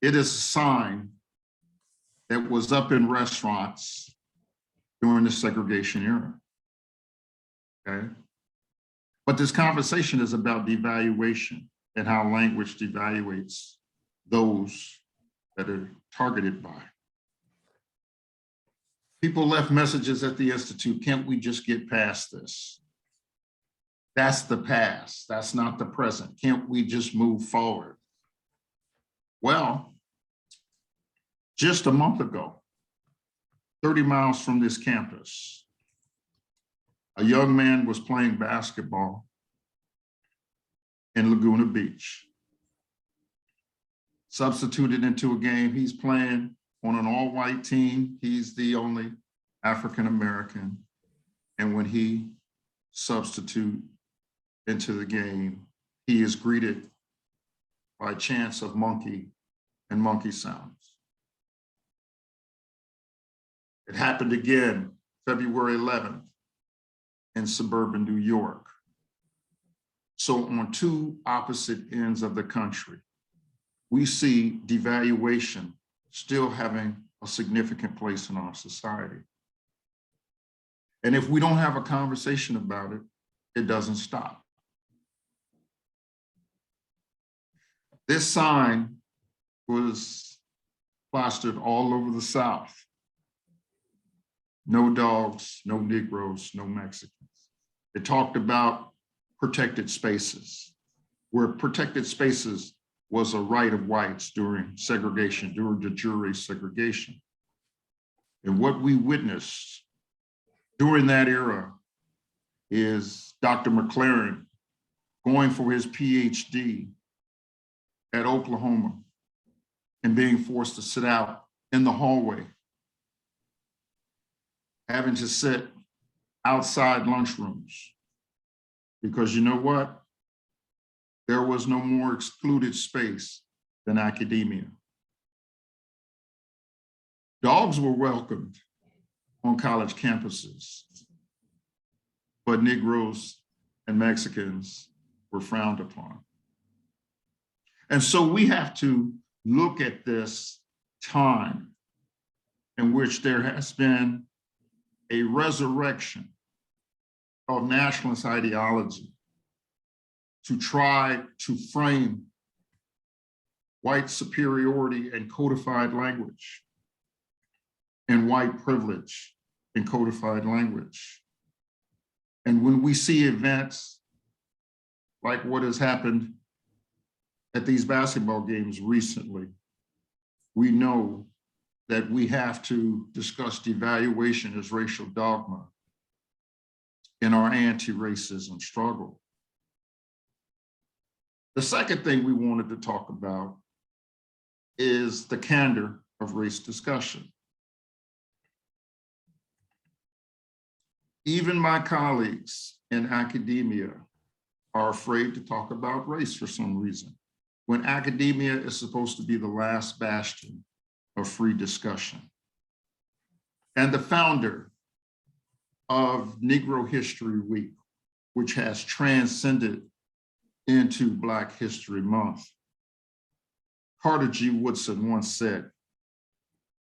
It is a sign that was up in restaurants during the segregation era, okay? But this conversation is about devaluation and how language devaluates those that are targeted by. People left messages at the Institute, can't we just get past this? That's the past, that's not the present. Can't we just move forward? Well, just a month ago, 30 miles from this campus, a young man was playing basketball in Laguna Beach. Substituted into a game, he's playing on an all-white team. He's the only African-American. And when he substitutes into the game, he is greeted by chants of monkey and monkey sounds. It happened again February 11th in suburban New York. So on two opposite ends of the country, we see devaluation still having a significant place in our society. And if we don't have a conversation about it, it doesn't stop. This sign was plastered all over the South. No dogs, no Negroes, no Mexicans. It talked about protected spaces, where protected spaces was a right of whites during segregation, during the jury segregation. And what we witnessed during that era is Dr. McLaren going for his PhD at Oklahoma and being forced to sit out in the hallway, having to sit outside lunchrooms. Because you know what? There was no more excluded space than academia. Dogs were welcomed on college campuses, but Negroes and Mexicans were frowned upon. And so we have to look at this time in which there has been a resurrection of nationalist ideology to try to frame white superiority and codified language and white privilege and codified language. And when we see events like what has happened at these basketball games recently, we know that we have to discuss devaluation as racial dogma in our anti-racism struggle. The second thing we wanted to talk about is the candor of race discussion. Even my colleagues in academia are afraid to talk about race for some reason, when academia is supposed to be the last bastion of free discussion. And the founder of Negro History Week, which has transcended into Black History Month, Carter G. Woodson once said,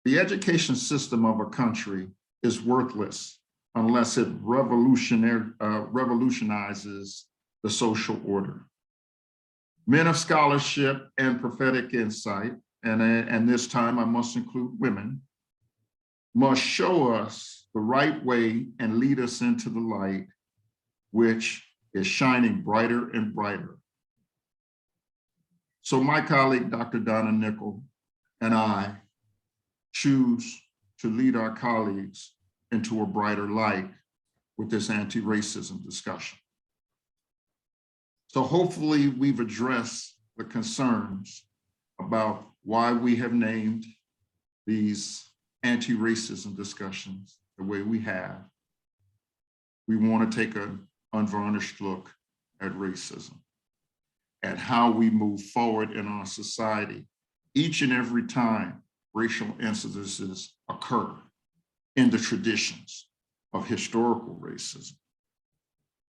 "The education system of a country is worthless unless it revolutionizes the social order. Men of scholarship and prophetic insight, and this time I must include women, must show us the right way and lead us into the light, which is shining brighter and brighter." So my colleague, Dr. Donna Nickel, and I choose to lead our colleagues into a brighter light with this anti-racism discussion. So hopefully we've addressed the concerns about why we have named these anti-racism discussions the way we have. We want to take an unvarnished look at racism, at how we move forward in our society each and every time racial incidences occur in the traditions of historical racism.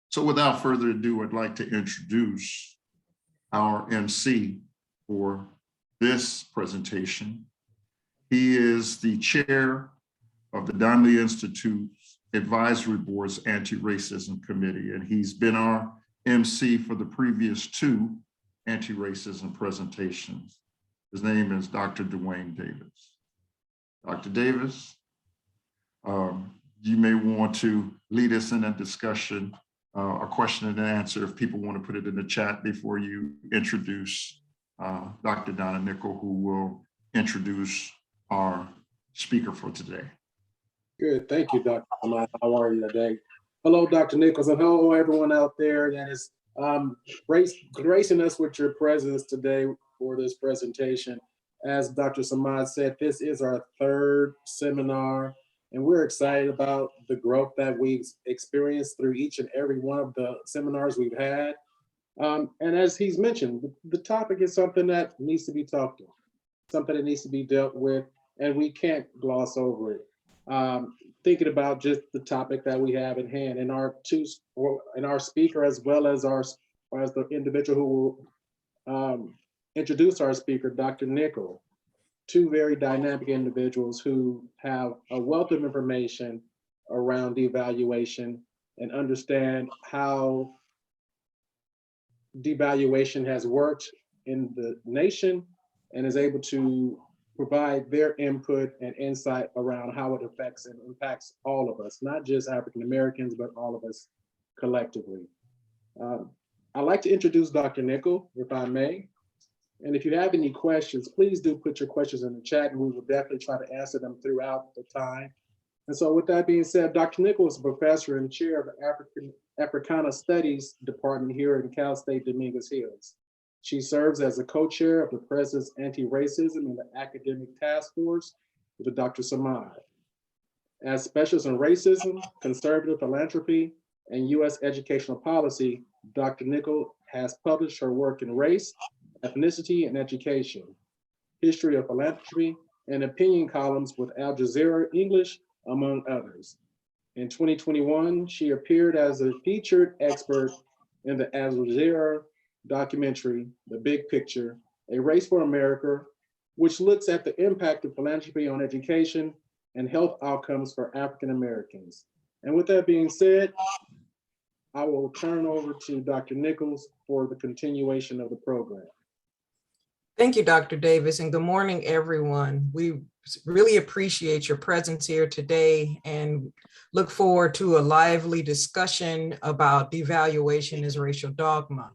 So without further ado, I'd like to introduce our MC for this presentation. He is the chair of the Donnelly Institute's Advisory Board's Anti-Racism Committee, and he's been our MC for the previous 2 anti-racism presentations. His name is Dr. Dwayne Davis. Dr. Davis, you may want to lead us in a discussion, a question and answer if people want to put it in the chat before you introduce Dr. Donna Nickel, who will introduce our speaker for today. Good, thank you, Dr. Ahmad. How are you today? Hello, Dr. Nichols, and hello, everyone out there that is gracing us with your presence today for this presentation. As Dr. Samad said, this is our 3rd seminar, and we're excited about the growth that we've experienced through each and every one of the seminars we've had. And as he's mentioned, the topic is something that needs to be talked about, something that needs to be dealt with, and we can't gloss over it. Thinking about just the topic that we have in hand, and our speaker, as well as the individual who will introduce our speaker, Dr. Nickel, 2 very dynamic individuals who have a wealth of information around devaluation and understand how devaluation has worked in the nation and is able to provide their input and insight around how it affects and impacts all of us, not just African Americans, but all of us collectively. I'd like to introduce Dr. Nickel, if I may. And if you have any questions, please do put your questions in the chat, and we will definitely try to answer them throughout the time. And so with that being said, Dr. Nickel is a professor and chair of the Africana Studies Department here in Cal State Dominguez Hills. She serves as a co-chair of the President's Anti-Racism and the Academic Task Force with Dr. Samad. As specialist in racism, conservative philanthropy, and U.S. educational policy, Dr. Nickel has published her work in race, ethnicity, and education, history of philanthropy, and opinion columns with Al Jazeera English, among others. In 2021, she appeared as a featured expert in the Al Jazeera documentary, The Big Picture, A Race for America, which looks at the impact of philanthropy on education and health outcomes for African Americans. And with that being said, I will turn over to Dr. Nichols for the continuation of the program. Thank you, Dr. Davis, and good morning, everyone. We really appreciate your presence here today and look forward to a lively discussion about devaluation as racial dogma.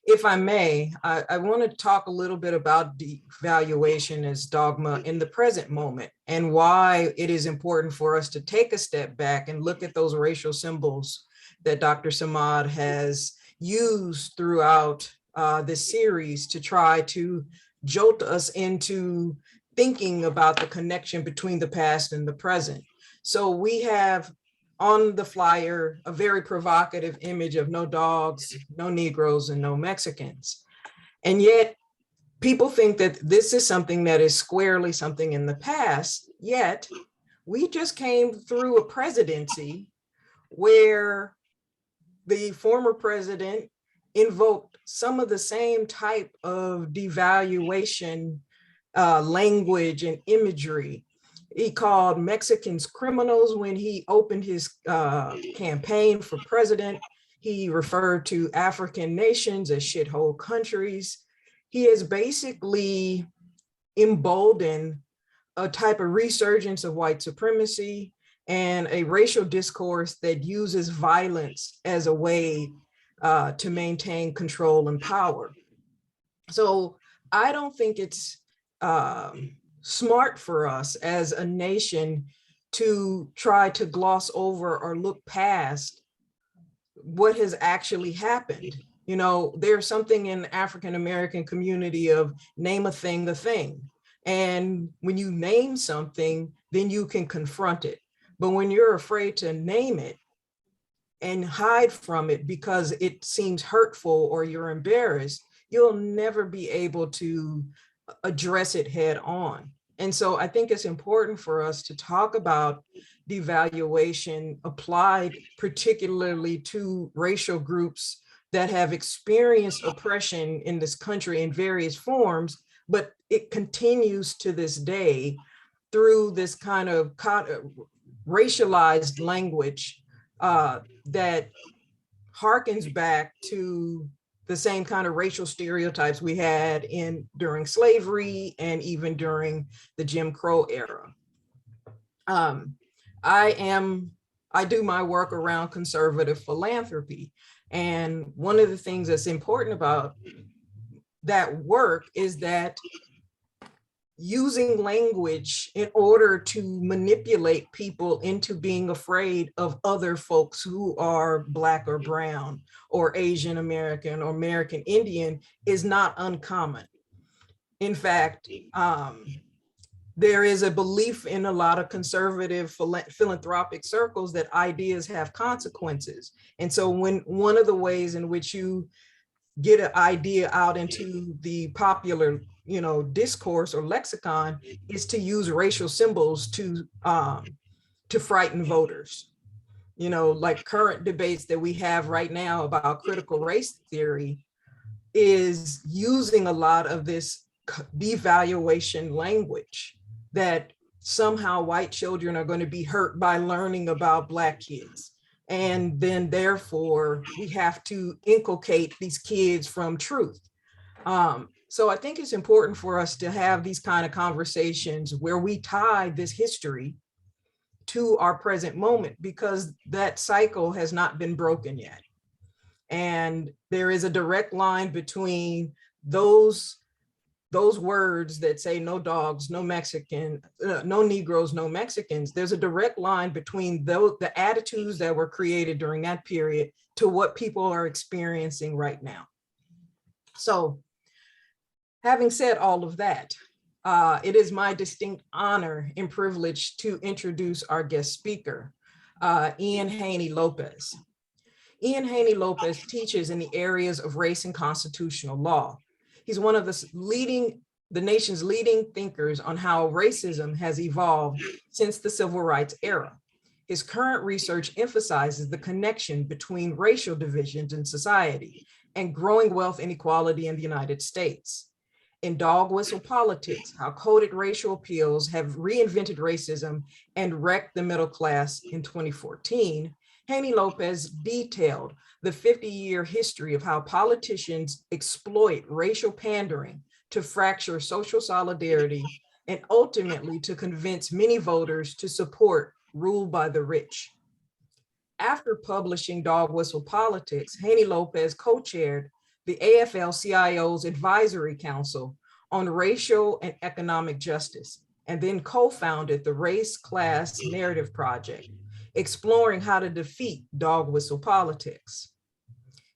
If I may, I want to talk a little bit about devaluation as dogma in the present moment and why it is important for us to take a step back and look at those racial symbols that Dr. Samad has used throughout this series to try to jolt us into thinking about the connection between the past and the present. So we have on the flyer a very provocative image of no dogs, no Negroes, and no Mexicans. And yet people think that this is something that is squarely something in the past, yet we just came through a presidency where the former president invoked some of the same type of devaluation language and imagery. He called Mexicans criminals when he opened his campaign for president. He referred to African nations as shithole countries. He has basically emboldened a type of resurgence of white supremacy and a racial discourse that uses violence as a way to maintain control and power. So I don't think it's smart for us as a nation to try to gloss over or look past what has actually happened. You know, there's something in the African-American community of name a thing. And when you name something, then you can confront it. But when you're afraid to name it and hide from it because it seems hurtful or you're embarrassed, you'll never be able to address it head on. And so I think it's important for us to talk about devaluation applied particularly to racial groups that have experienced oppression in this country in various forms, but it continues to this day through this kind of racialized language that harkens back to the same kind of racial stereotypes we had during slavery and even during the Jim Crow era. I do my work around conservative philanthropy. And one of the things that's important about that work is that using language in order to manipulate people into being afraid of other folks who are Black or brown or Asian American or American Indian is not uncommon. In fact, there is a belief in a lot of conservative philanthropic circles that ideas have consequences. And so when one of the ways in which you get an idea out into the popular discourse or lexicon is to use racial symbols to frighten voters. Like current debates that we have right now about critical race theory is using a lot of this devaluation language that somehow white children are going to be hurt by learning about Black kids. And then therefore we have to inculcate these kids from truth. So I think it's important for us to have these kind of conversations where we tie this history to our present moment, because that cycle has not been broken yet. And there is a direct line between those words that say no dogs, no Mexican, no Negroes, no Mexicans. There's a direct line between the attitudes that were created during that period to what people are experiencing right now. So having said all of that, it is my distinct honor and privilege to introduce our guest speaker, Ian Haney Lopez. Ian Haney Lopez teaches in the areas of race and constitutional law. He's one of the nation's leading thinkers on how racism has evolved since the civil rights era. His current research emphasizes the connection between racial divisions in society and growing wealth inequality in the United States. In Dog Whistle Politics, How Coded Racial Appeals Have Reinvented Racism and Wrecked the Middle Class in 2014, Haney Lopez detailed the 50-year history of how politicians exploit racial pandering to fracture social solidarity and ultimately to convince many voters to support rule by the rich. After publishing Dog Whistle Politics, Haney Lopez co-chaired the AFL-CIO's Advisory Council on Racial and Economic Justice, and then co-founded the Race Class Narrative Project, exploring how to defeat dog whistle politics.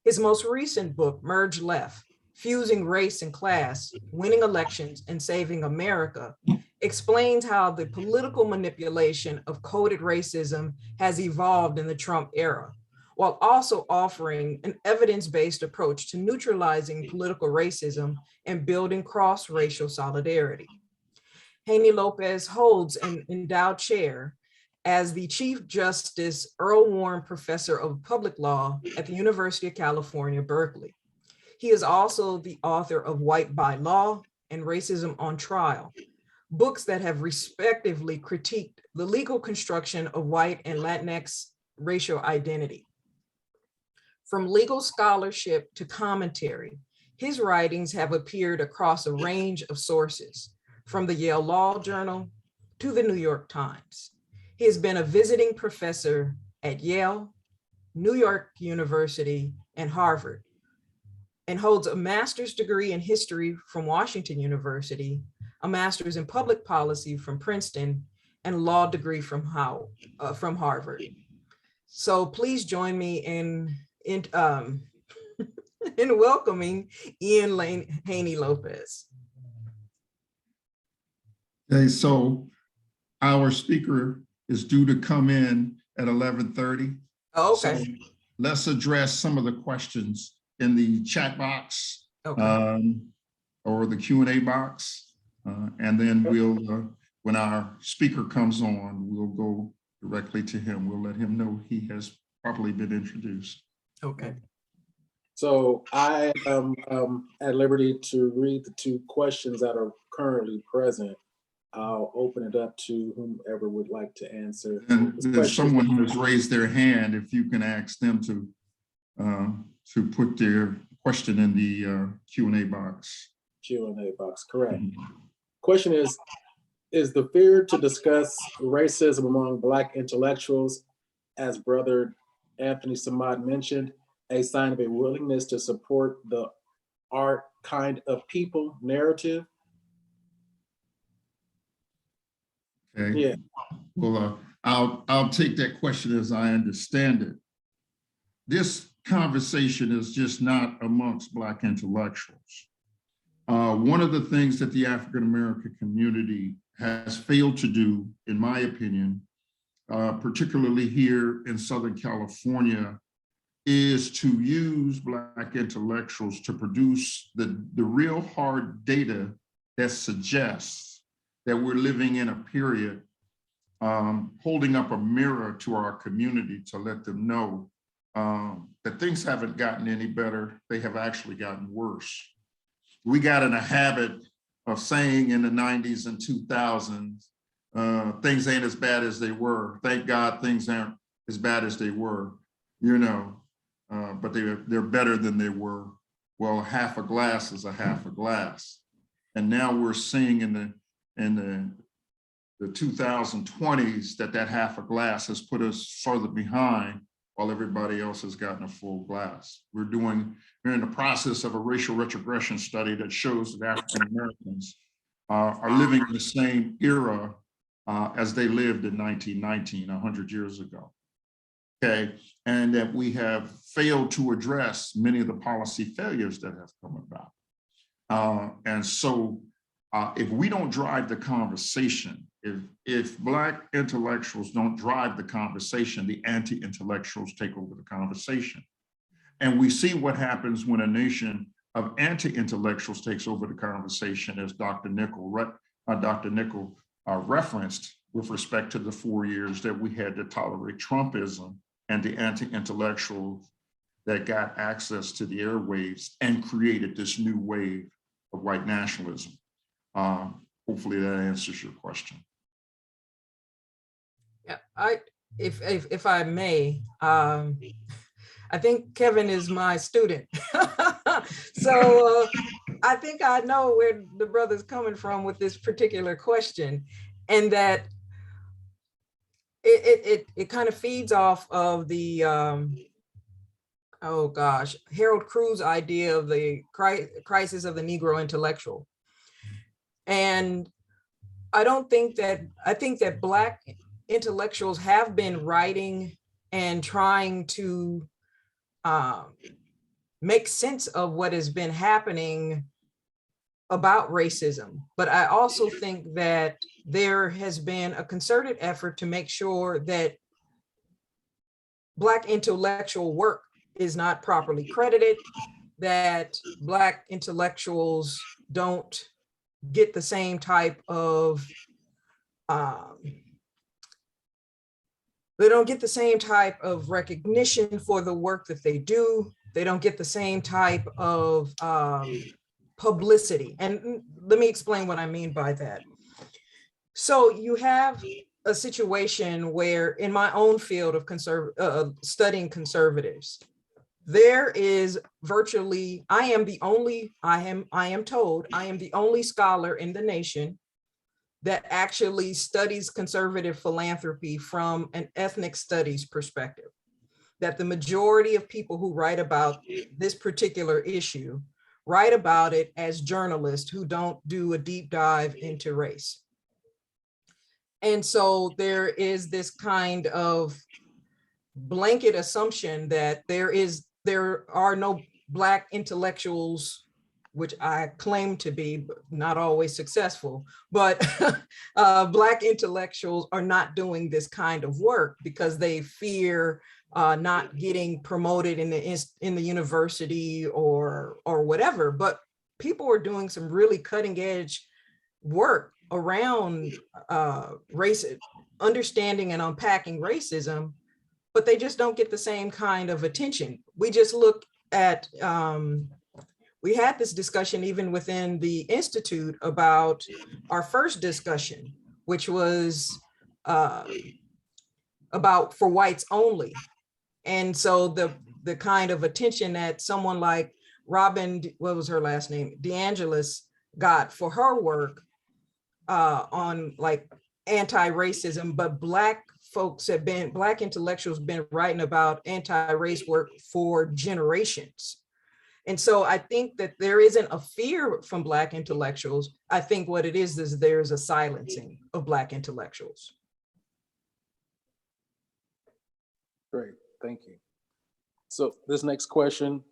His most recent book, Merge Left, Fusing Race and Class, Winning Elections and Saving America, explains how the political manipulation of coded racism has evolved in the Trump era, while also offering an evidence-based approach to neutralizing political racism and building cross-racial solidarity. Haney Lopez holds an endowed chair as the Chief Justice Earl Warren Professor of Public Law at the University of California, Berkeley. He is also the author of White by Law and Racism on Trial, books that have respectively critiqued the legal construction of white and Latinx racial identity. From legal scholarship to commentary, his writings have appeared across a range of sources, from the Yale Law Journal to the New York Times. He has been a visiting professor at Yale, New York University, and Harvard, and holds a master's degree in history from Washington University, a master's in public policy from Princeton, and a law degree from Harvard. So please join me in welcoming Ian Haney Lopez. Okay, so our speaker is due to come in at 11:30. Oh, okay. So let's address some of the questions in the chat box, Okay. or the Q&A box. And then we'll, when our speaker comes on, we'll go directly to him. We'll let him know he has properly been introduced. Okay. So I am at liberty to read the two questions that are currently present. I'll open it up to whomever would like to answer. And This there's question is- someone who has raised their hand. If you can ask them to put their question in the Q&A box. Q&A box, correct. Question is the fear to discuss racism among Black intellectuals, as Brother Anthony Samad mentioned, a sign of a willingness to support the art kind of people narrative? Okay. Yeah. Well, I'll take that question as I understand it. This conversation is just not amongst Black intellectuals. One of the things that the African-American community has failed to do, in my opinion, particularly here in Southern California, is to use Black intellectuals to produce the real hard data that suggests that we're living in a period, holding up a mirror to our community to let them know that things haven't gotten any better, they have actually gotten worse. We got in a habit of saying in the 90s and 2000s, things ain't as bad as they were. Thank God things aren't as bad as they were, you know, but they're better than they were. Well, half a glass is a half a glass. And now we're seeing in the 2020s that half a glass has put us further behind while everybody else has gotten a full glass. We're in the process of a racial retrogression study that shows that African Americans are living in the same era as they lived in 1919, 100 years ago. Okay, and that we have failed to address many of the policy failures that have come about. And so if we don't drive the conversation, if Black intellectuals don't drive the conversation, the anti-intellectuals take over the conversation. And we see what happens when a nation of anti-intellectuals takes over the conversation, as Dr. Nichol referenced with respect to the 4 years that we had to tolerate Trumpism and the anti-intellectuals that got access to the airwaves and created this new wave of white nationalism. Hopefully that answers your question. Yeah, if I may, I think Kevin is my student. So I think I know where the brother's coming from with this particular question, and that it kind of feeds off of the, oh gosh, Harold Crew's idea of the crisis of the Negro intellectual. And I think that Black intellectuals have been writing and trying to make sense of what has been happening about racism. But I also think that there has been a concerted effort to make sure that Black intellectual work is not properly credited, that Black intellectuals don't get the same type of they don't get the same type of recognition for the work that they do. They don't get the same type of publicity. And let me explain what I mean by that. So you have a situation where in my own field of studying conservatives, there is virtually, I am told, I am the only scholar in the nation that actually studies conservative philanthropy from an ethnic studies perspective. That the majority of people who write about this particular issue write about it as journalists who don't do a deep dive into race. And so there is this kind of blanket assumption that there are no Black intellectuals, which I claim to be, but not always successful, but Black intellectuals are not doing this kind of work because they fear not getting promoted in the university or whatever. But people are doing some really cutting edge work around understanding and unpacking racism, but they just don't get the same kind of attention. We just look at, we had this discussion even within the Institute about our first discussion, which was about for whites only. And so the kind of attention that someone like Robin, what was her last name? DeAngelis got for her work on like anti-racism, but Black folks have been, Black intellectuals have been writing about anti-race work for generations. And so I think that there isn't a fear from Black intellectuals. I think what it is there's a silencing of Black intellectuals. Great, thank you. So this next question,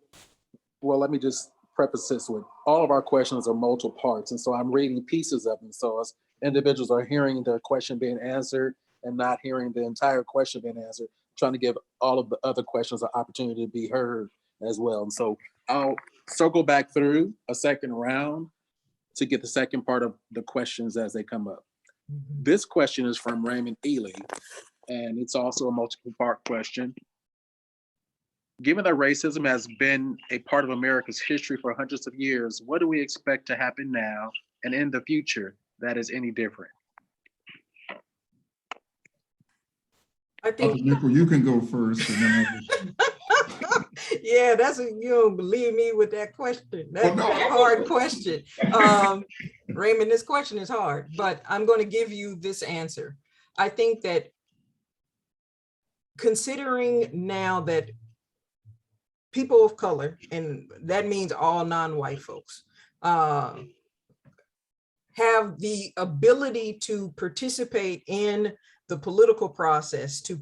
well, let me just preface this with all of our questions are multiple parts. And so I'm reading pieces of them. So as individuals are hearing their question being answered and not hearing the entire question being answered, trying to give all of the other questions an opportunity to be heard as well. And so I'll circle back through a second round to get the second part of the questions as they come up. This question is from Raymond Ely, and it's also a multiple part question. Given that racism has been a part of America's history for hundreds of years, what do we expect to happen now and in the future that is any different? I think Nickel, you can go first. And then yeah, that's a, you don't believe me with that question. That hard question. Raymond, this question is hard, but I'm going to give you this answer. I think that considering now that people of color, and that means all non-white folks, have the ability to participate in the political process, to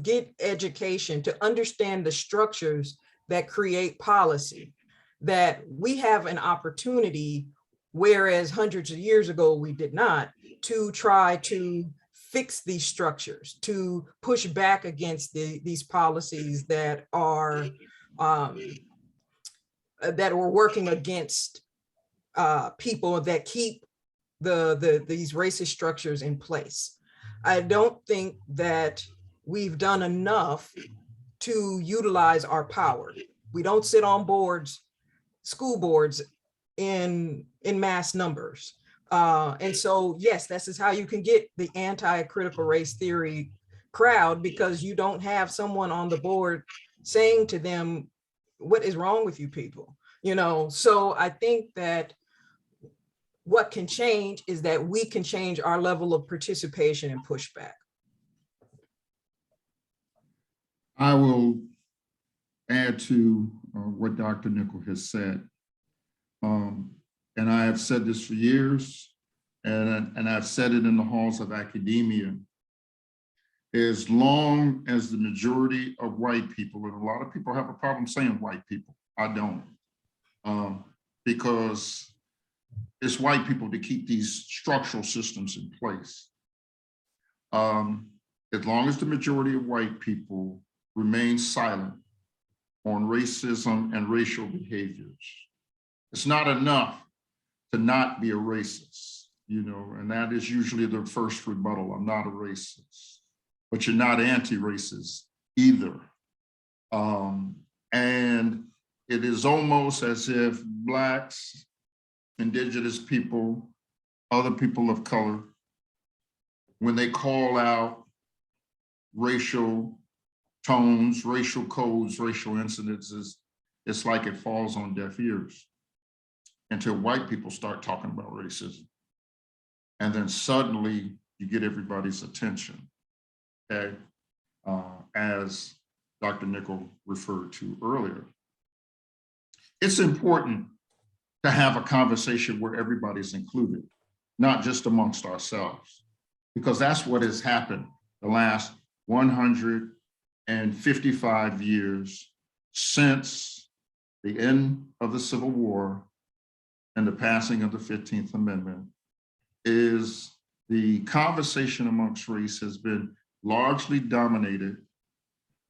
get education, to understand the structures that create policy, that we have an opportunity, whereas hundreds of years ago we did not, to try to fix these structures, to push back against these policies that are working against people that keep these racist structures in place. I don't think that we've done enough to utilize our power. We don't sit on boards, school boards in mass numbers. And so, yes, this is how you can get the anti-critical race theory crowd, because you don't have someone on the board saying to them, what is wrong with you people? You know, so I think that what can change is that we can change our level of participation and pushback. I will add to what Dr. Nickel has said. And I have said this for years, and I've said it in the halls of academia. As long as the majority of white people, and a lot of people have a problem saying white people, I don't, because it's white people to keep these structural systems in place. As long as the majority of white people remain silent on racism and racial behaviors, it's not enough to not be a racist, you know, and that is usually the first rebuttal. I'm not a racist, but you're not anti-racist either. And it is almost as if Blacks, Indigenous people, other people of color, when they call out racial tones, racial codes, racial incidences, it's like it falls on deaf ears until white people start talking about racism. And then suddenly you get everybody's attention, okay? As Dr. Nickel referred to earlier. It's important to have a conversation where everybody's included, not just amongst ourselves, because that's what has happened the last 155 years since the end of the Civil War and the passing of the 15th Amendment. Is the conversation amongst race has been largely dominated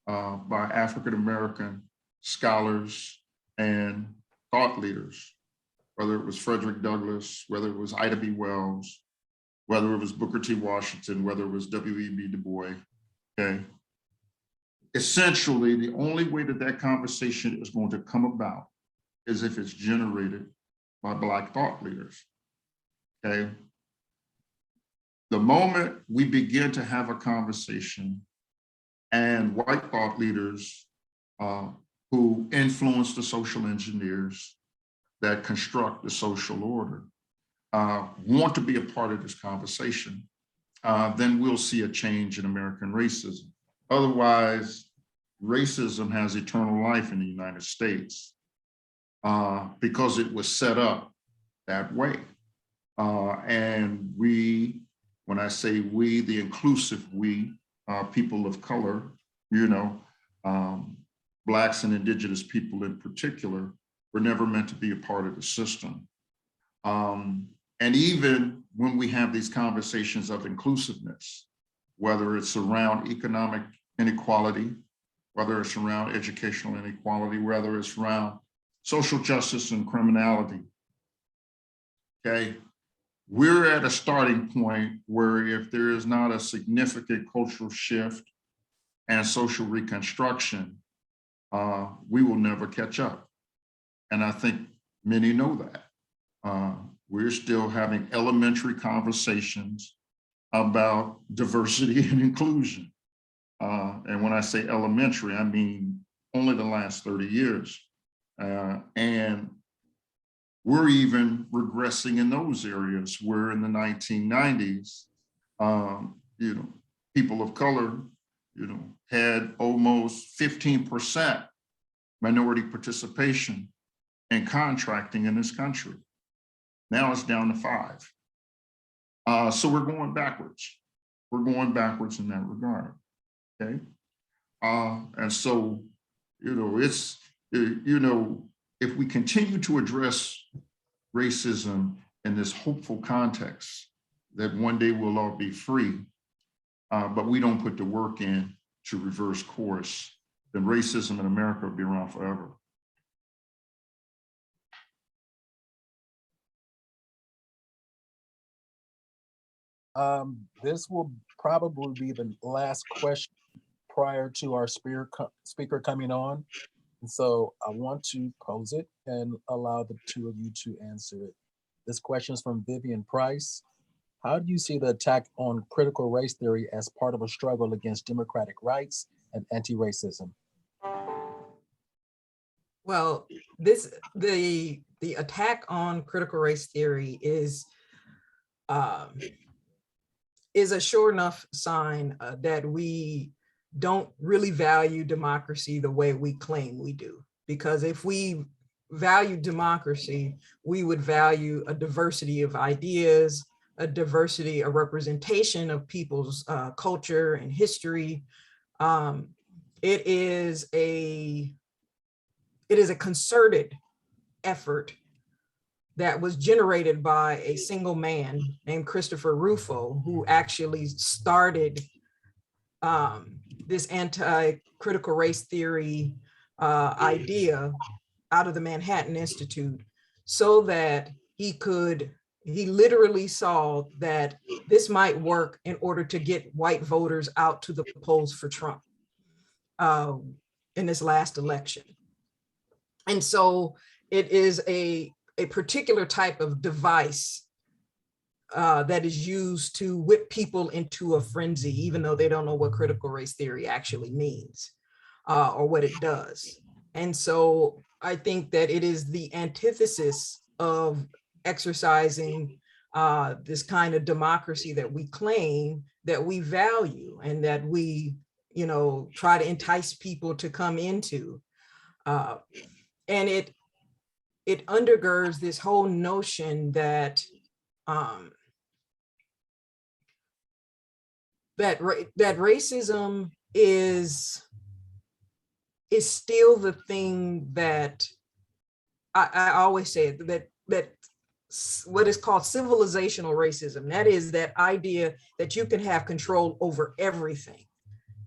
by African-American scholars and thought leaders, whether it was Frederick Douglass, whether it was Ida B. Wells, whether it was Booker T. Washington, whether it was W.E.B. Du Bois, okay? essentially, the only way that that conversation is going to come about is if it's generated by Black thought leaders, okay? The moment we begin to have a conversation and white thought leaders who influence the social engineers that construct the social order want to be a part of this conversation, then we'll see a change in American racism. Otherwise, racism has eternal life in the United States because it was set up that way. And we, when I say we, the inclusive we, people of color, you know, Blacks and Indigenous people in particular, were never meant to be a part of the system. And even when we have these conversations of inclusiveness, whether it's around economic inequality, whether it's around educational inequality, whether it's around social justice and criminality, okay? We're at a starting point where if there is not a significant cultural shift and social reconstruction, we will never catch up. And I think many know that. We're still having elementary conversations about diversity and inclusion. And when I say elementary, I mean only the last 30 years. And we're even regressing in those areas where in the 1990s, you know, people of color, you know, had almost 15% minority participation in contracting in this country. Now it's down to 5. So we're going backwards. We're going backwards in that regard, okay? And so, you know, it's, you know, if we continue to address racism in this hopeful context that one day we'll all be free, but we don't put the work in to reverse course, then racism in America will be around forever. This will probably be the last question prior to our speaker coming on. And so I want to pose it and allow the two of you to answer it. This question is from Vivian Price. How do you see the attack on critical race theory as part of a struggle against democratic rights and anti-racism? Well, the attack on critical race theory is a sure enough sign that we don't really value democracy the way we claim we do. Because if we value democracy, we would value a diversity of ideas, a diversity, a representation of people's culture and history. It is a concerted effort that was generated by a single man named Christopher Rufo, who actually started this anti-critical race theory idea out of the Manhattan Institute, so that he literally saw that this might work in order to get white voters out to the polls for Trump in this last election. And so it is a particular type of device that is used to whip people into a frenzy, even though they don't know what critical race theory actually means or what it does. And so I think that it is the antithesis of exercising this kind of democracy that we claim that we value and that we, you know, try to entice people to come into. And it undergirds this whole notion that that racism is still the thing that I always say that what is called civilizational racism. That is that idea that you can have control over everything,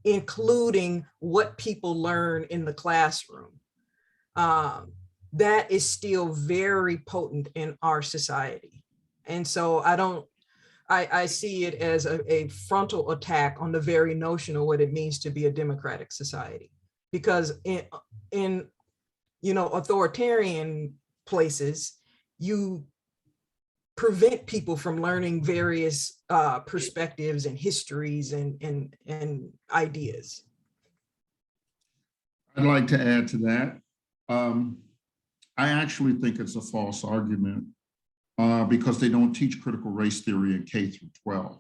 including what people learn in the classroom. That is still very potent in our society. And so I don't I see it as a frontal attack on the very notion of what it means to be a democratic society. Because in authoritarian places, you prevent people from learning various perspectives and histories and ideas. I'd like to add to that. I actually think it's a false argument because they don't teach critical race theory in K through 12,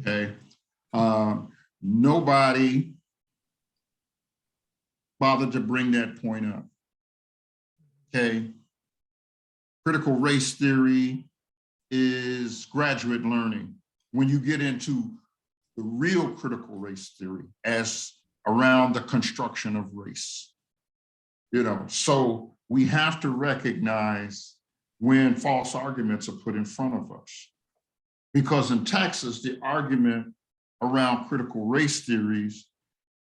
okay? Nobody bothered to bring that point up, okay? Critical race theory is graduate learning. When you get into the real critical race theory as around the construction of race, so we have to recognize when false arguments are put in front of us. Because in Texas, the argument around critical race theories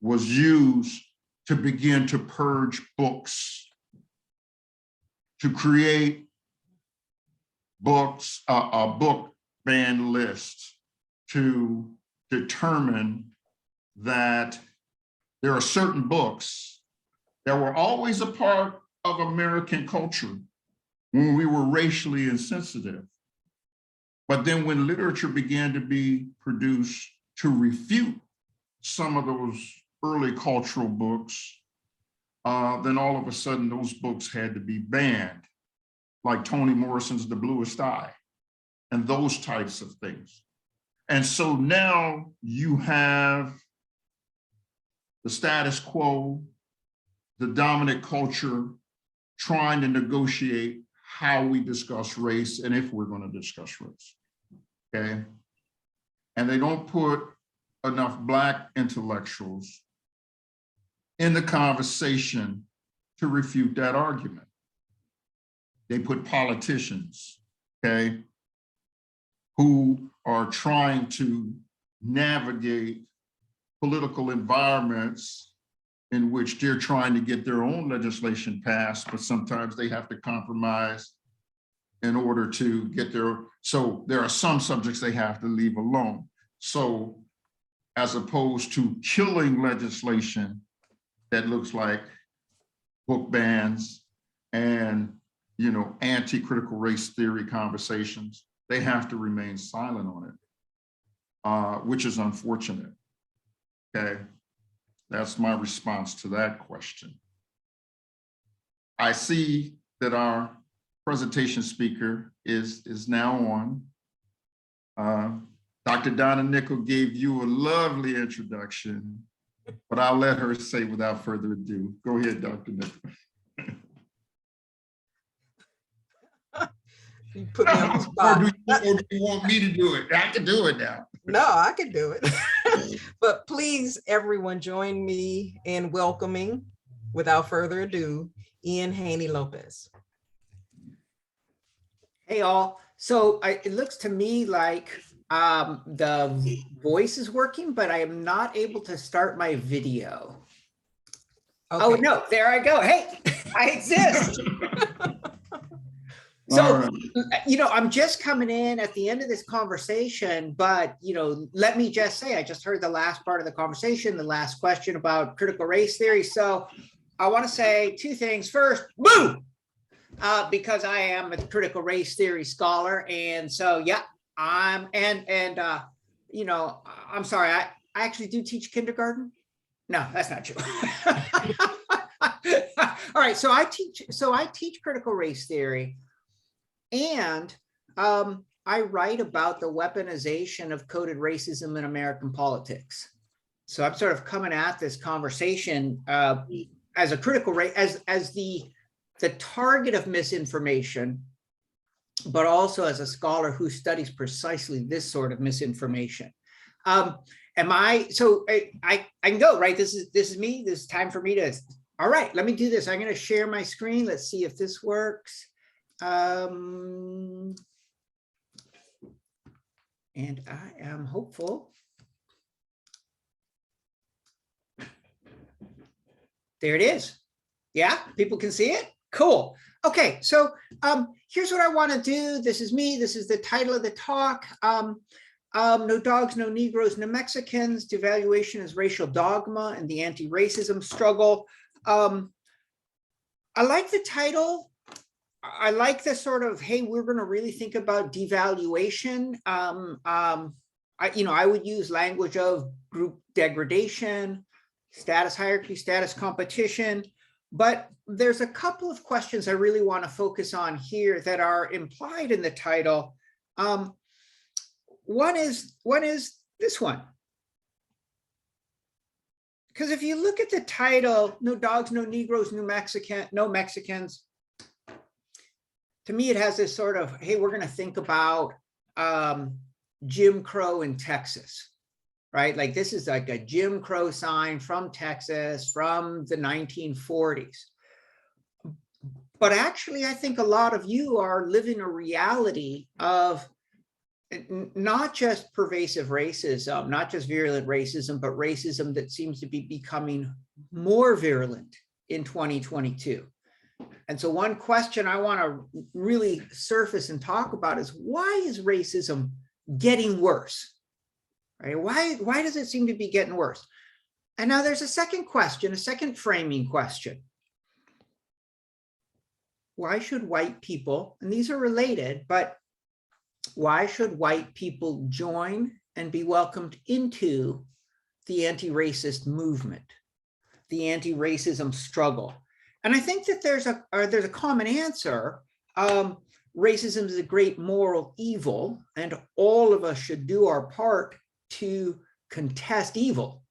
was used to begin to purge books, to create books, a book ban list, to determine that there are certain books that were always a part of American culture when we were racially insensitive. But then when literature began to be produced to refute some of those early cultural books, then all of a sudden those books had to be banned, like Toni Morrison's The Bluest Eye and those types of things. And so now you have the status quo, the dominant culture trying to negotiate how we discuss race and if we're going to discuss race, okay? And they don't put enough Black intellectuals in the conversation to refute that argument. They put politicians, okay, who are trying to navigate political environments in which they're trying to get their own legislation passed, but sometimes they have to compromise in order to get so there are some subjects they have to leave alone. So as opposed to killing legislation that looks like book bans and anti-critical race theory conversations, they have to remain silent on it, which is unfortunate, okay? That's my response to that question. I see that our presentation speaker is now on. Dr. Donna Nickel gave you a lovely introduction, but I'll let her say without further ado. Go ahead, Dr. Nickel. You put me on the spot. Or do you want me to do it? I can do it now. No, I can do it. But please, everyone, join me in welcoming, without further ado, Ian Haney Lopez. Hey, all. So it looks to me like the voice is working, but I am not able to start my video. Okay. Oh, no, there I go. Hey, I exist. So, right. I'm just coming in at the end of this conversation, but, let me just say, I just heard the last part of the conversation, the last question about critical race theory. So I want to say two things. First, boo, because I am a critical race theory scholar. And so, yeah, I'm sorry, I actually do teach kindergarten. No, that's not true. All right. So I teach critical race theory. And I write about the weaponization of coded racism in American politics. So I'm sort of coming at this conversation as a critical race, as the target of misinformation, but also as a scholar who studies precisely this sort of misinformation. So I can go, right? This is me. This is time for me to. All right, let me do this. I'm going to share my screen. Let's see if this works. And I am hopeful. There it is. Yeah, people can see it. Cool. Okay, so here's what I want to do. This is me. This is the title of the talk. No Dogs, No Negroes, No Mexicans, Devaluation as Racial Dogma and the Anti-Racism Struggle. I like the title. I like the sort of, hey, we're going to really think about devaluation. I would use language of group degradation, status hierarchy, status competition. But there's a couple of questions I really want to focus on here that are implied in the title. One is this one. Because if you look at the title, No Dogs, No Negroes, No Mexicans, to me, it has this sort of, hey, we're going to think about Jim Crow in Texas, right? Like this is like a Jim Crow sign from Texas from the 1940s. But actually, I think a lot of you are living a reality of not just pervasive racism, not just virulent racism, but racism that seems to be becoming more virulent in 2022. And so one question I want to really surface and talk about is, why is racism getting worse? Right? Why does it seem to be getting worse? And now there's a second question, a second framing question. Why should white people, and these are related, but why should white people join and be welcomed into the anti-racist movement, the anti-racism struggle? And I think that there's a common answer. Racism is a great moral evil, and all of us should do our part to contest evil.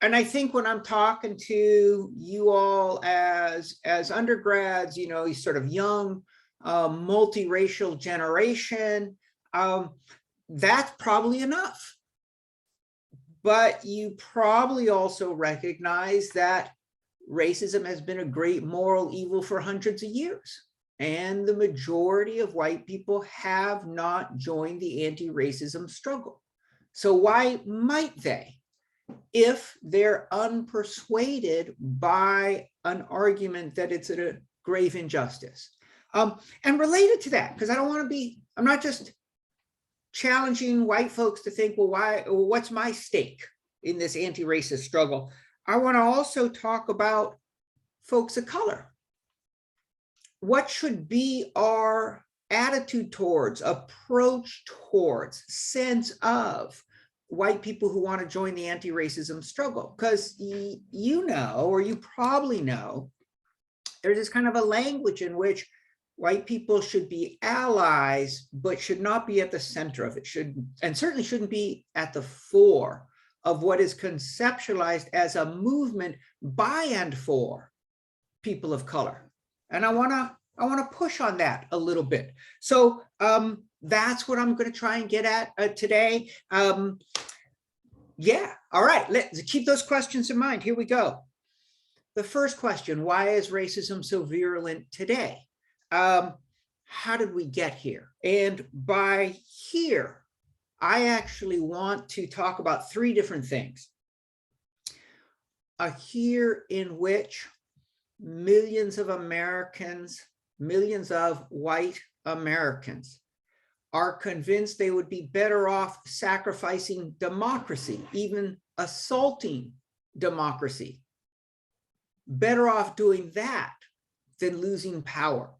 And I think when I'm talking to you all as undergrads, you sort of young, multiracial generation, that's probably enough. But you probably also recognize that racism has been a great moral evil for hundreds of years. And the majority of white people have not joined the anti-racism struggle. So why might they, if they're unpersuaded by an argument that it's a grave injustice? And related to that, because I'm not just challenging white folks to think, well, what's my stake in this anti-racist struggle? I want to also talk about folks of color. What should be our attitude towards, approach towards, sense of white people who want to join the anti-racism struggle? Because or you probably know, there's this kind of a language in which white people should be allies, but should not be at the center of it, and certainly shouldn't be at the fore of what is conceptualized as a movement by and for people of color. And I want to push on that a little bit. So that's what I'm going to try and get at today. Yeah, all right, let's keep those questions in mind. Here we go. The first question, why is racism so virulent today? How did we get here? And by here, I actually want to talk about three different things. A here in which millions of Americans, millions of white Americans are convinced they would be better off sacrificing democracy, even assaulting democracy. Better off doing that than losing power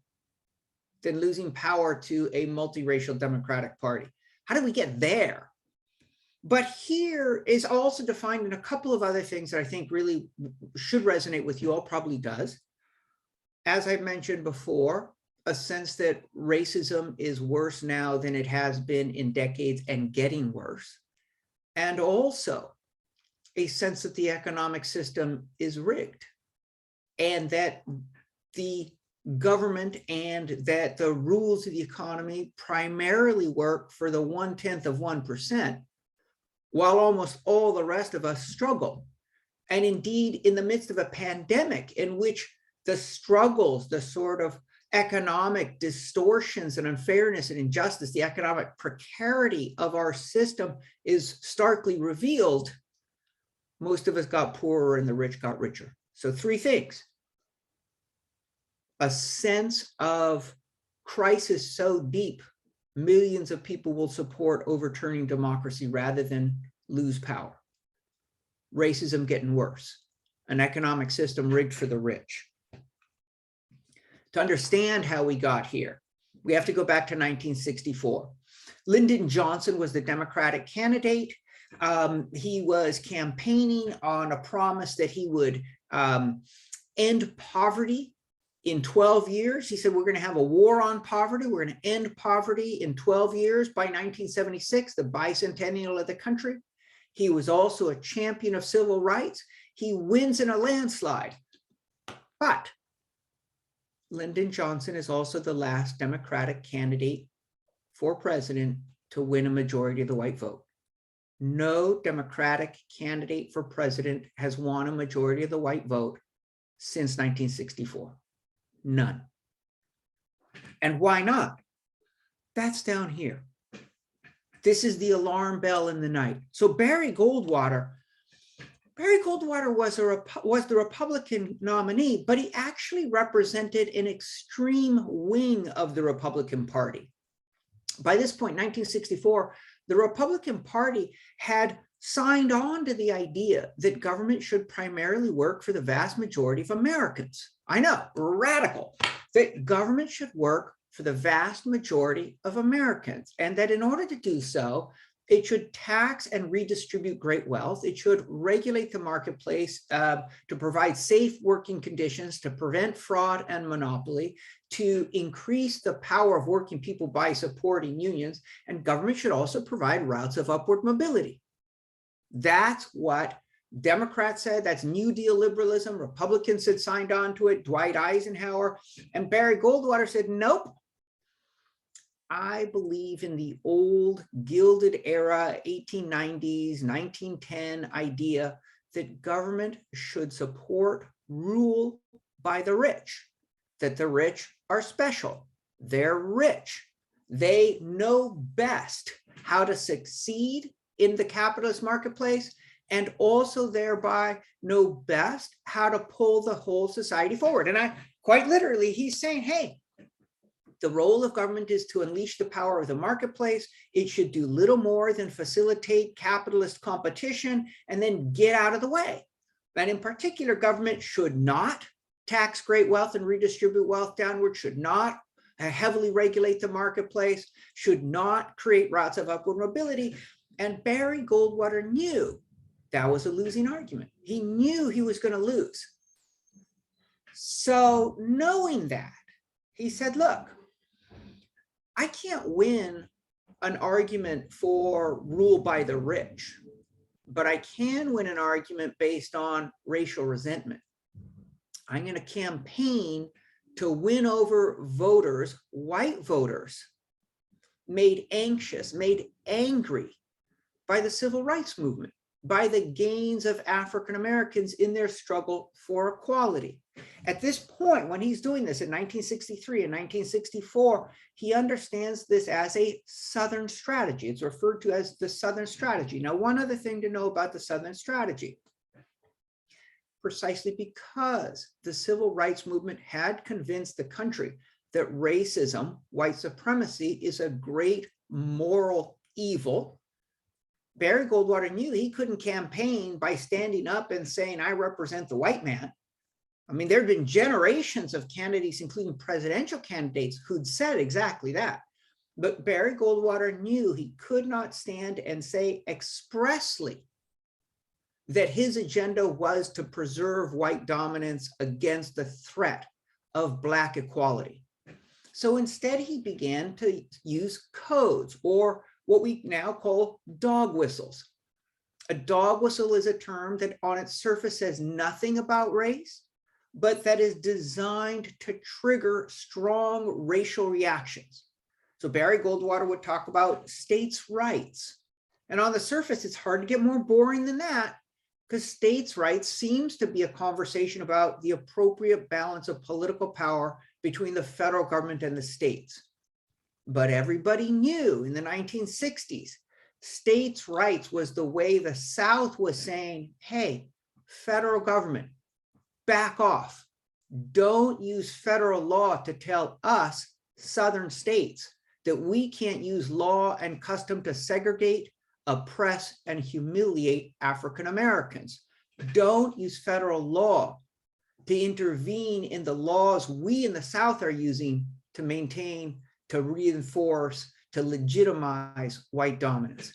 to a multiracial Democratic Party. How did we get there? But here is also defined in a couple of other things that I think really should resonate with you all, probably does. As I mentioned before, a sense that racism is worse now than it has been in decades and getting worse. And also a sense that the economic system is rigged and that the government and that the rules of the economy primarily work for the 1/10 of 1%, while almost all the rest of us struggle. And indeed, in the midst of a pandemic in which the struggles, the sort of economic distortions and unfairness and injustice, the economic precarity of our system is starkly revealed, most of us got poorer and the rich got richer. So three things. A sense of crisis so deep millions of people will support overturning democracy rather than lose power. Racism getting worse, an economic system rigged for the rich. To understand how we got here, we have to go back to 1964. Lyndon Johnson was the Democratic candidate. He was campaigning on a promise that he would end poverty in 12 years. He said, we're going to have a war on poverty. We're going to end poverty in 12 years by 1976, the bicentennial of the country. He was also a champion of civil rights. He wins in a landslide. But Lyndon Johnson is also the last Democratic candidate for president to win a majority of the white vote. No Democratic candidate for president has won a majority of the white vote since 1964. None. And why not? That's down here. This is the alarm bell in the night. So Barry Goldwater was the Republican nominee, but he actually represented an extreme wing of the Republican Party. By this point, 1964, the Republican Party had signed on to the idea that government should primarily work for the vast majority of Americans. I know, radical, that government should work for the vast majority of Americans, and that in order to do so, it should tax and redistribute great wealth. It should regulate the marketplace to provide safe working conditions, to prevent fraud and monopoly, to increase the power of working people by supporting unions, and government should also provide routes of upward mobility. That's what Democrats said. That's New Deal liberalism. Republicans had signed on to it. Dwight Eisenhower and Barry Goldwater said, nope. I believe in the old Gilded Era 1890s, 1910 idea that government should support rule by the rich, that the rich are special. They're rich. They know best how to succeed in the capitalist marketplace and also thereby know best how to pull the whole society forward. And quite literally, he's saying, hey, the role of government is to unleash the power of the marketplace. It should do little more than facilitate capitalist competition and then get out of the way. And in particular, government should not tax great wealth and redistribute wealth downward, should not heavily regulate the marketplace, should not create routes of upward mobility. And Barry Goldwater knew that was a losing argument. He knew he was going to lose. So knowing that, he said, look, I can't win an argument for rule by the rich, but I can win an argument based on racial resentment. I'm going to campaign to win over voters, white voters, made anxious, made angry by the civil rights movement, by the gains of African Americans in their struggle for equality. At this point, when he's doing this in 1963 and 1964, he understands this as a Southern strategy. It's referred to as the Southern strategy. Now, one other thing to know about the Southern strategy, precisely because the civil rights movement had convinced the country that racism, white supremacy, is a great moral evil, Barry Goldwater knew he couldn't campaign by standing up and saying, I represent the white man. I mean, there have been generations of candidates, including presidential candidates, who'd said exactly that. But Barry Goldwater knew he could not stand and say expressly that his agenda was to preserve white dominance against the threat of Black equality. So instead, he began to use codes, or what we now call dog whistles. A dog whistle is a term that on its surface says nothing about race, but that is designed to trigger strong racial reactions. So Barry Goldwater would talk about states' rights. And on the surface, it's hard to get more boring than that, because states' rights seems to be a conversation about the appropriate balance of political power between the federal government and the states. But everybody knew in the 1960s, states' rights was the way the South was saying, hey, federal government, back off. Don't use federal law to tell us, Southern states, that we can't use law and custom to segregate, oppress, and humiliate African Americans. Don't use federal law to intervene in the laws we in the South are using to maintain, to reinforce, to legitimize white dominance.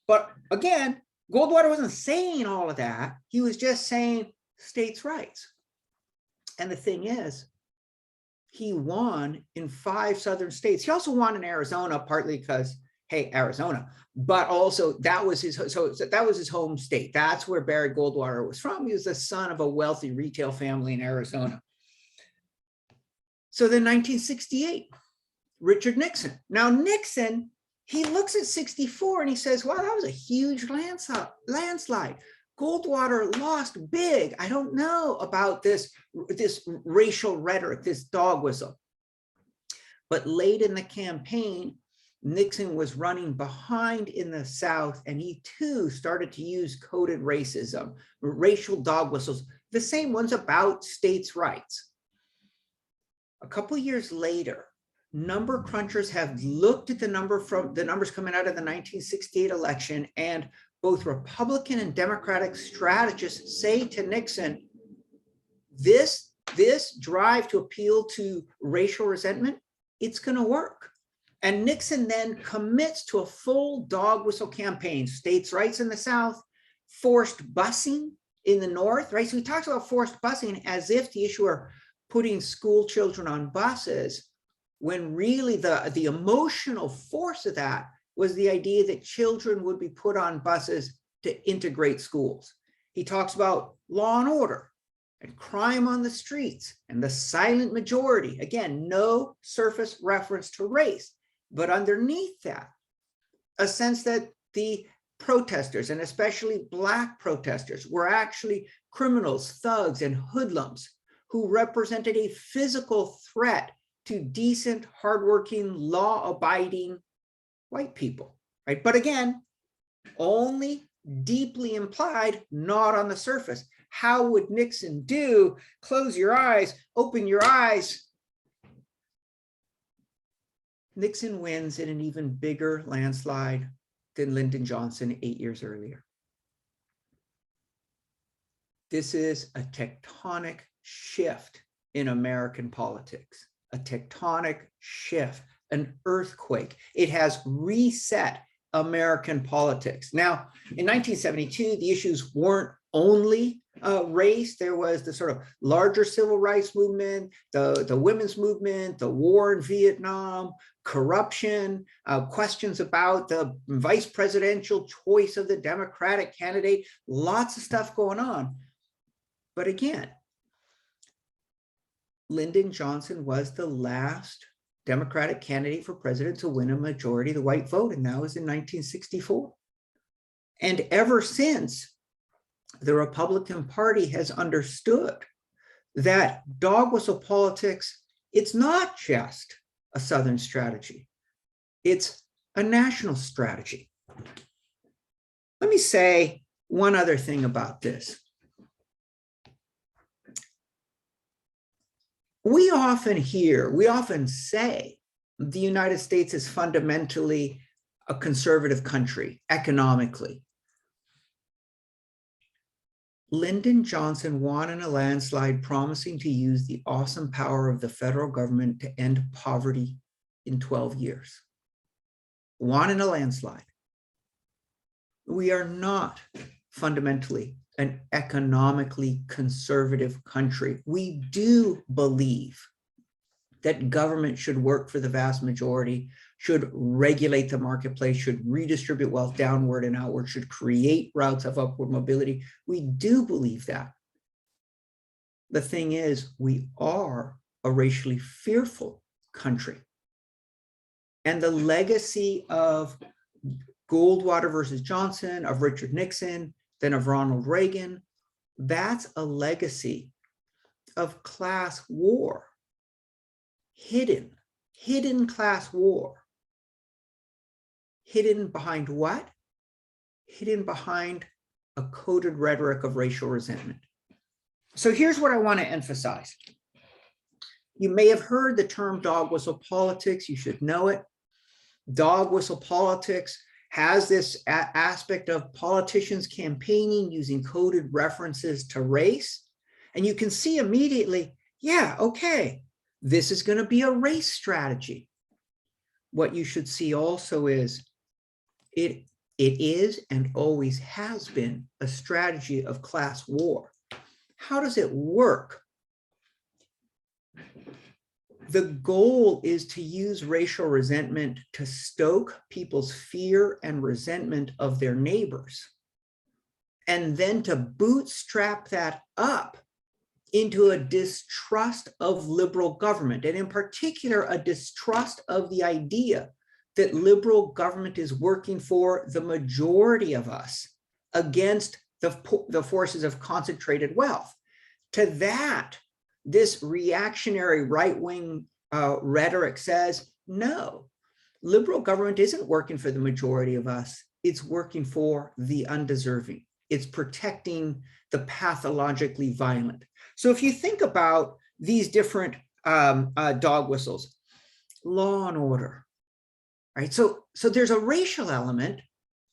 But again, Goldwater wasn't saying all of that. He was just saying states' rights. And the thing is, he won in 5 southern states. He also won in Arizona, partly because, hey, Arizona, but also that was his, so that was his home state. That's where Barry Goldwater was from. He was the son of a wealthy retail family in Arizona. So then 1968, Richard Nixon. Now Nixon, he looks at 64 and he says, wow, that was a huge landslide. Goldwater lost big. I don't know about this racial rhetoric, this dog whistle. But late in the campaign, Nixon was running behind in the South, and he too started to use coded racism, racial dog whistles, the same ones about states' rights. A couple years later, number crunchers have looked at the numbers coming out of the 1968 election, and both Republican and Democratic strategists say to Nixon, this drive to appeal to racial resentment, it's going to work. And Nixon then commits to a full dog whistle campaign, states' rights in the South, forced busing in the North, right? So he talks about forced busing as if the issue are putting school children on buses, when really the emotional force of that was the idea that children would be put on buses to integrate schools. He talks about law and order and crime on the streets and the silent majority. Again, no surface reference to race, but underneath that, a sense that the protesters, and especially Black protesters, were actually criminals, thugs, and hoodlums who represented a physical threat to decent, hardworking, law-abiding white people, right? But again, only deeply implied, not on the surface. How would Nixon do? Close your eyes, open your eyes. Nixon wins in an even bigger landslide than Lyndon Johnson 8 years earlier. This is a tectonic shift in American politics, a tectonic shift, an earthquake. It has reset American politics. Now, in 1972, the issues weren't only race. There was the sort of larger civil rights movement, the women's movement, the war in Vietnam, corruption, questions about the vice presidential choice of the Democratic candidate, lots of stuff going on. But again, Lyndon Johnson was the last Democratic candidate for president to win a majority of the white vote, and that was in 1964. And ever since, the Republican Party has understood that dog whistle politics, it's not just a Southern strategy, it's a national strategy. Let me say one other thing about this. We often say the United States is fundamentally a conservative country economically. Lyndon Johnson won in a landslide, promising to use the awesome power of the federal government to end poverty in 12 years. Won in a landslide. We are not fundamentally an economically conservative country. We do believe that government should work for the vast majority, should regulate the marketplace, should redistribute wealth downward and outward, should create routes of upward mobility. We do believe that. The thing is, we are a racially fearful country. And the legacy of Goldwater versus Johnson, of Richard Nixon, then of Ronald Reagan, that's a legacy of class war. Hidden class war. Hidden behind what? Hidden behind a coded rhetoric of racial resentment. So here's what I want to emphasize. You may have heard the term dog whistle politics. You should know it. Dog whistle politics has this aspect of politicians campaigning using coded references to race. And you can see immediately, yeah, okay, this is going to be a race strategy. What you should see also is it is and always has been a strategy of class war. How does it work? The goal is to use racial resentment to stoke people's fear and resentment of their neighbors, and then to bootstrap that up into a distrust of liberal government, and in particular, a distrust of the idea that liberal government is working for the majority of us against the forces of concentrated wealth. To that, this reactionary right-wing rhetoric says, no, liberal government isn't working for the majority of us. It's working for the undeserving. It's protecting the pathologically violent. So if you think about these different dog whistles, law and order, right? So there's a racial element.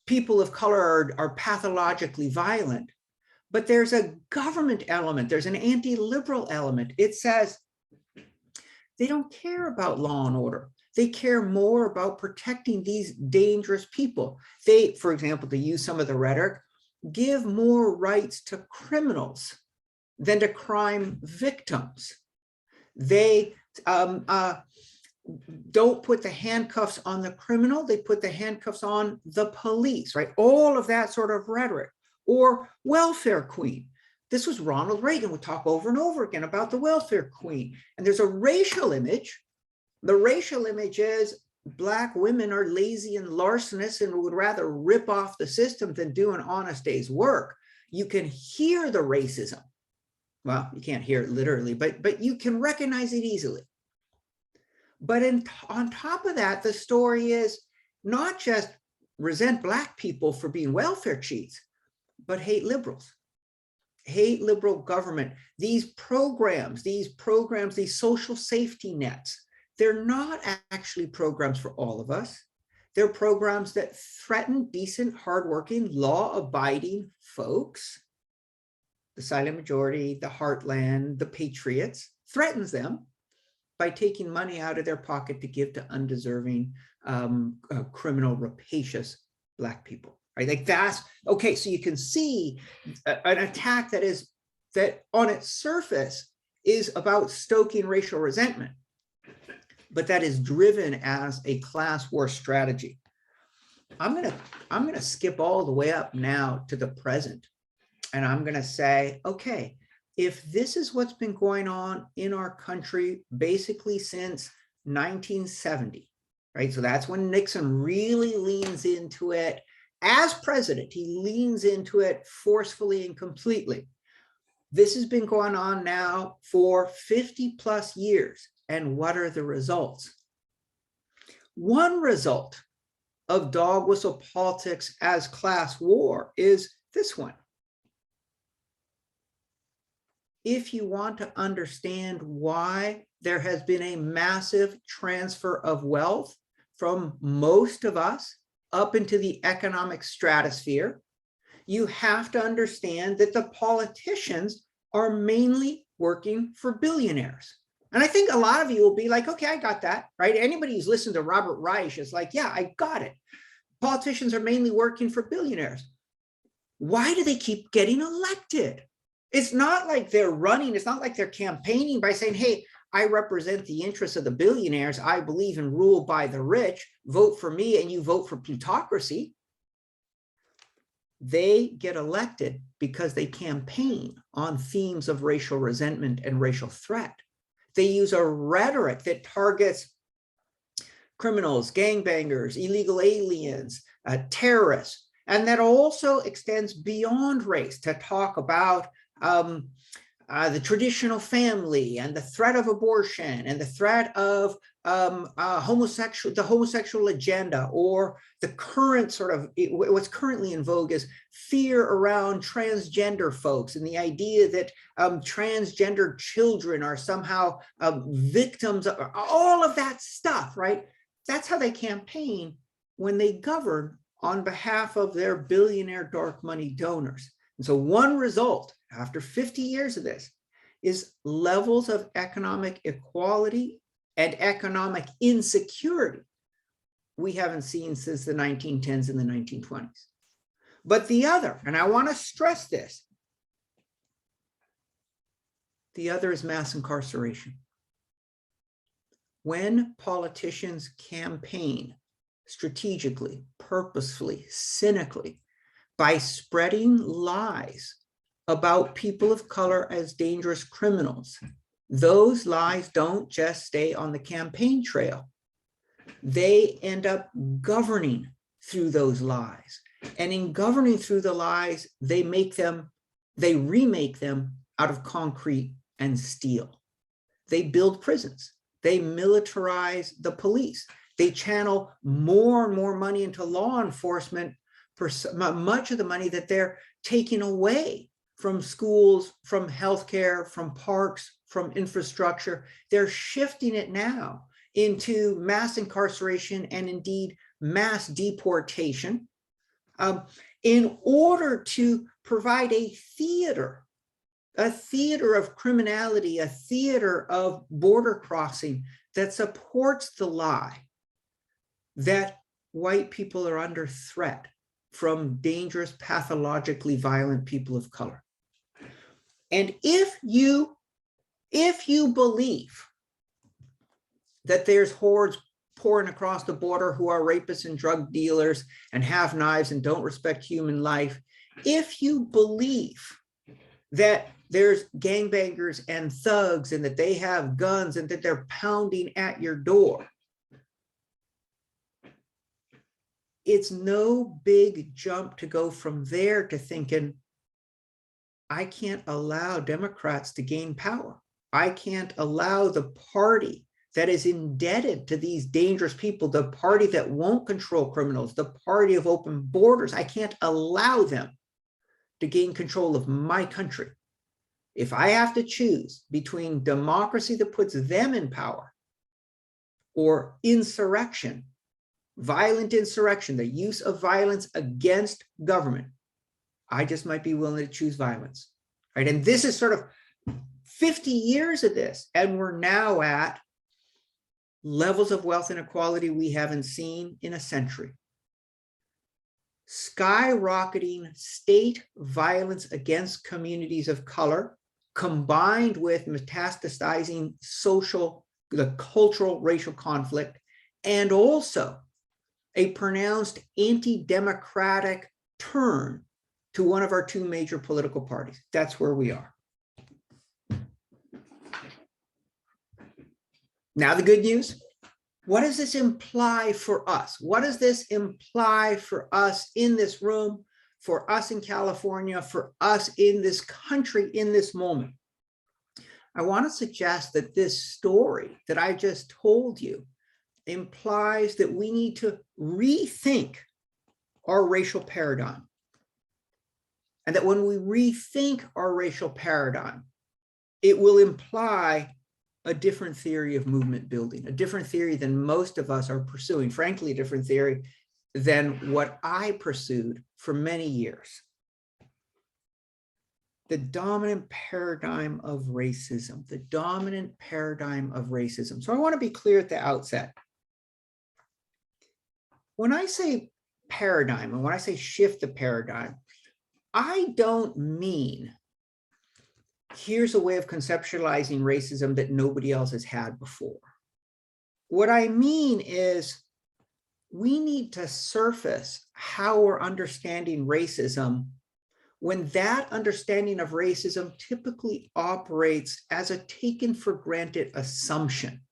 People of color are pathologically violent, but there's a government element. There's an anti-liberal element. It says they don't care about law and order. They care more about protecting these dangerous people. They, for example, to use some of the rhetoric, give more rights to criminals than to crime victims. They don't put the handcuffs on the criminal, they put the handcuffs on the police, right? All of that sort of rhetoric. Or welfare queen. This was Ronald Reagan would talk over and over again about the welfare queen. And there's a racial image. The racial image is Black women are lazy and larcenous and would rather rip off the system than do an honest day's work. You can hear the racism. Well, you can't hear it literally, but you can recognize it easily. But on top of that, the story is not just resent Black people for being welfare cheats, but hate liberals, hate liberal government. These programs, these social safety nets, they're not actually programs for all of us. They're programs that threaten decent, hardworking, law-abiding folks. The silent majority, the heartland, the patriots, threatens them by taking money out of their pocket to give to undeserving, criminal, rapacious Black people. Right? Like that's okay. So you can see an attack that on its surface is about stoking racial resentment, but that is driven as a class war strategy. I'm gonna skip all the way up now to the present, and I'm gonna say, okay, if this is what's been going on in our country basically since 1970, right? So that's when Nixon really leans into it. As president, he leans into it forcefully and completely. This has been going on now for 50 plus years. And what are the results? One result of dog whistle politics as class war is this one. If you want to understand why there has been a massive transfer of wealth from most of us up into the economic stratosphere, you have to understand that the politicians are mainly working for billionaires. And I think a lot of you will be like, okay, I got that, right? Anybody who's listened to Robert Reich is like, yeah, I got it. Politicians are mainly working for billionaires. Why do they keep getting elected? It's not like they're running, it's not like they're campaigning by saying, hey, I represent the interests of the billionaires. I believe in rule by the rich. Vote for me and you vote for plutocracy. They get elected because they campaign on themes of racial resentment and racial threat. They use a rhetoric that targets criminals, gangbangers, illegal aliens, terrorists, and that also extends beyond race to talk about the traditional family and the threat of abortion and the threat of the homosexual agenda, or the current sort of what's currently in vogue is fear around transgender folks and the idea that transgender children are somehow victims of all of that stuff, right? That's how they campaign when they govern on behalf of their billionaire dark money donors. And so one result after 50 years of this is levels of economic equality and economic insecurity we haven't seen since the 1910s and the 1920s. But the other, and I want to stress this, the other is mass incarceration. When politicians campaign strategically, purposefully, cynically, by spreading lies about people of color as dangerous criminals, those lies don't just stay on the campaign trail. They end up governing through those lies. And in governing through the lies, they remake them out of concrete and steel. They build prisons. They militarize the police. They channel more and more money into law enforcement, much of the money that they're taking away from schools, from healthcare, from parks, from infrastructure. They're shifting it now into mass incarceration and indeed mass deportation in order to provide a theater of criminality, a theater of border crossing that supports the lie that white people are under threat from dangerous, pathologically violent people of color. And if you believe that there's hordes pouring across the border who are rapists and drug dealers and have knives and don't respect human life, if you believe that there's gangbangers and thugs and that they have guns and that they're pounding at your door, it's no big jump to go from there to thinking, I can't allow Democrats to gain power. I can't allow the party that is indebted to these dangerous people, the party that won't control criminals, the party of open borders, I can't allow them to gain control of my country. If I have to choose between democracy that puts them in power or insurrection, violent insurrection, the use of violence against government, I just might be willing to choose violence, right? And this is sort of 50 years of this, and we're now at levels of wealth inequality we haven't seen in a century. Skyrocketing state violence against communities of color, combined with metastasizing the cultural racial conflict, and also a pronounced anti-democratic turn to one of our two major political parties. That's where we are. Now, the good news, what does this imply for us? What does this imply for us in this room, for us in California, for us in this country, in this moment? I want to suggest that this story that I just told you implies that we need to rethink our racial paradigm. And that when we rethink our racial paradigm, it will imply a different theory of movement building, a different theory than most of us are pursuing, frankly, a different theory than what I pursued for many years. The dominant paradigm of racism, the dominant paradigm of racism. So I want to be clear at the outset. When I say paradigm and when I say shift the paradigm, I don't mean here's a way of conceptualizing racism that nobody else has had before. What I mean is we need to surface how we're understanding racism when that understanding of racism typically operates as a taken for granted assumption,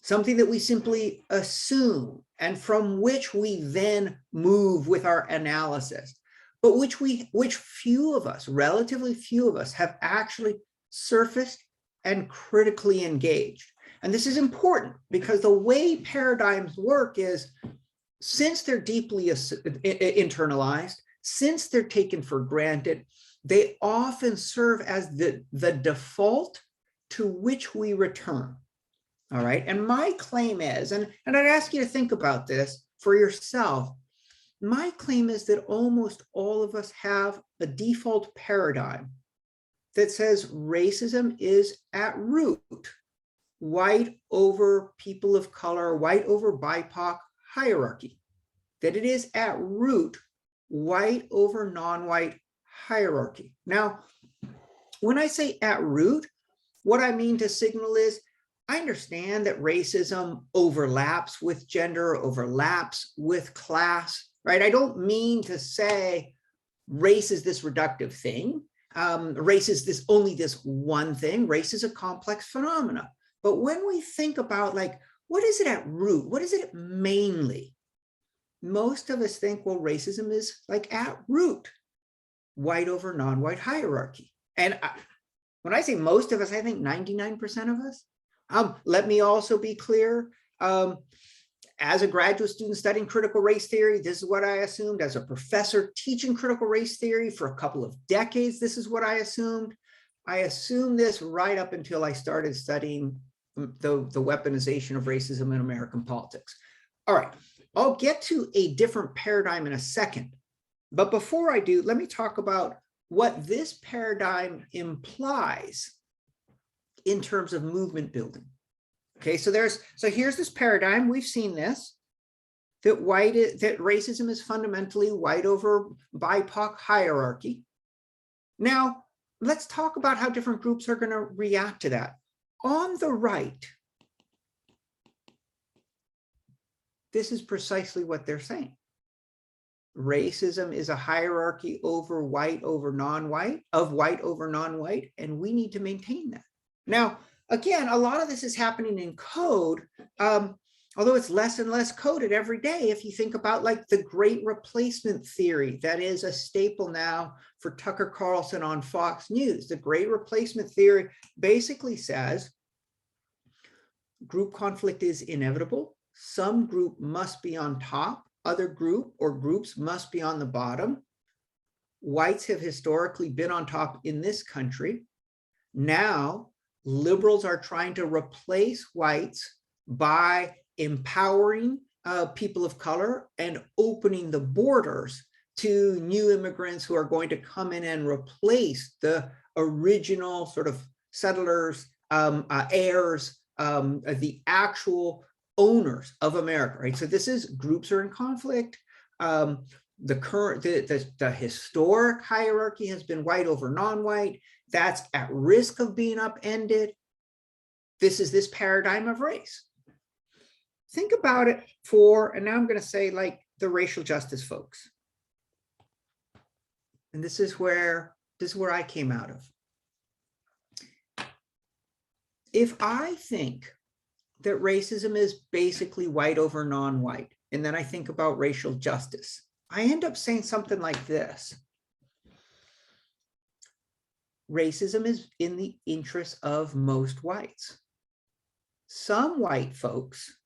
something that we simply assume and from which we then move with our analysis, but which few of us, relatively few of us, have actually surfaced and critically engaged. And this is important because the way paradigms work is, since they're deeply internalized, since they're taken for granted, they often serve as the default to which we return. All right. And my claim is, and I'd ask you to think about this for yourself. My claim is that almost all of us have a default paradigm that says racism is at root white over people of color, white over BIPOC hierarchy, that it is at root white over non-white hierarchy. Now, when I say at root, what I mean to signal is I understand that racism overlaps with gender, overlaps with class, right? I don't mean to say race is this reductive thing. Race is this only this one thing. Race is a complex phenomena. But when we think about like, what is it at root? What is it mainly? Most of us think, well, racism is like at root, white over non-white hierarchy. And when I say most of us, I think 99% of us. Let me also be clear. As a graduate student studying critical race theory, this is what I assumed. As a professor teaching critical race theory for a couple of decades, this is what I assumed. I assumed this right up until I started studying the weaponization of racism in American politics. All right, I'll get to a different paradigm in a second. But before I do, let me talk about what this paradigm implies in terms of movement building. Okay, so here's this paradigm. We've seen this, that racism is fundamentally white over BIPOC hierarchy. Now, let's talk about how different groups are going to react to that. On the right, this is precisely what they're saying. Racism is a hierarchy over white over non-white, of white over non-white, and we need to maintain that. Now, again, a lot of this is happening in code, although it's less and less coded every day. If you think about like the great replacement theory, that is a staple now for Tucker Carlson on Fox News. The great replacement theory basically says group conflict is inevitable. Some group must be on top, other group or groups must be on the bottom. Whites have historically been on top in this country. Now, liberals are trying to replace whites by empowering people of color and opening the borders to new immigrants who are going to come in and replace the original sort of settlers, heirs, the actual owners of America, right? So this is groups are in conflict. The historic hierarchy has been white over non-white. That's at risk of being upended. This is this paradigm of race. Think about it and now I'm going to say like the racial justice folks. And this is where I came out of. If I think that racism is basically white over non-white, and then I think about racial justice, I end up saying something like this. Racism is in the interest of most whites. Some white folks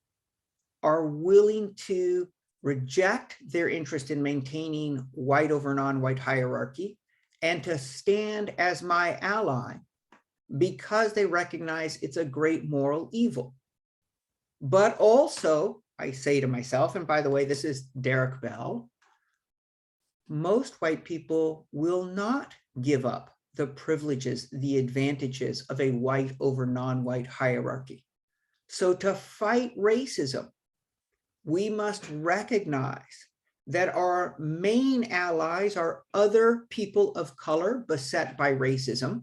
are willing to reject their interest in maintaining white over non-white hierarchy and to stand as my ally because they recognize it's a great moral evil. But also, I say to myself, and by the way, this is Derek Bell, most white people will not give up the privileges, the advantages of a white over non-white hierarchy. So to fight racism, we must recognize that our main allies are other people of color beset by racism,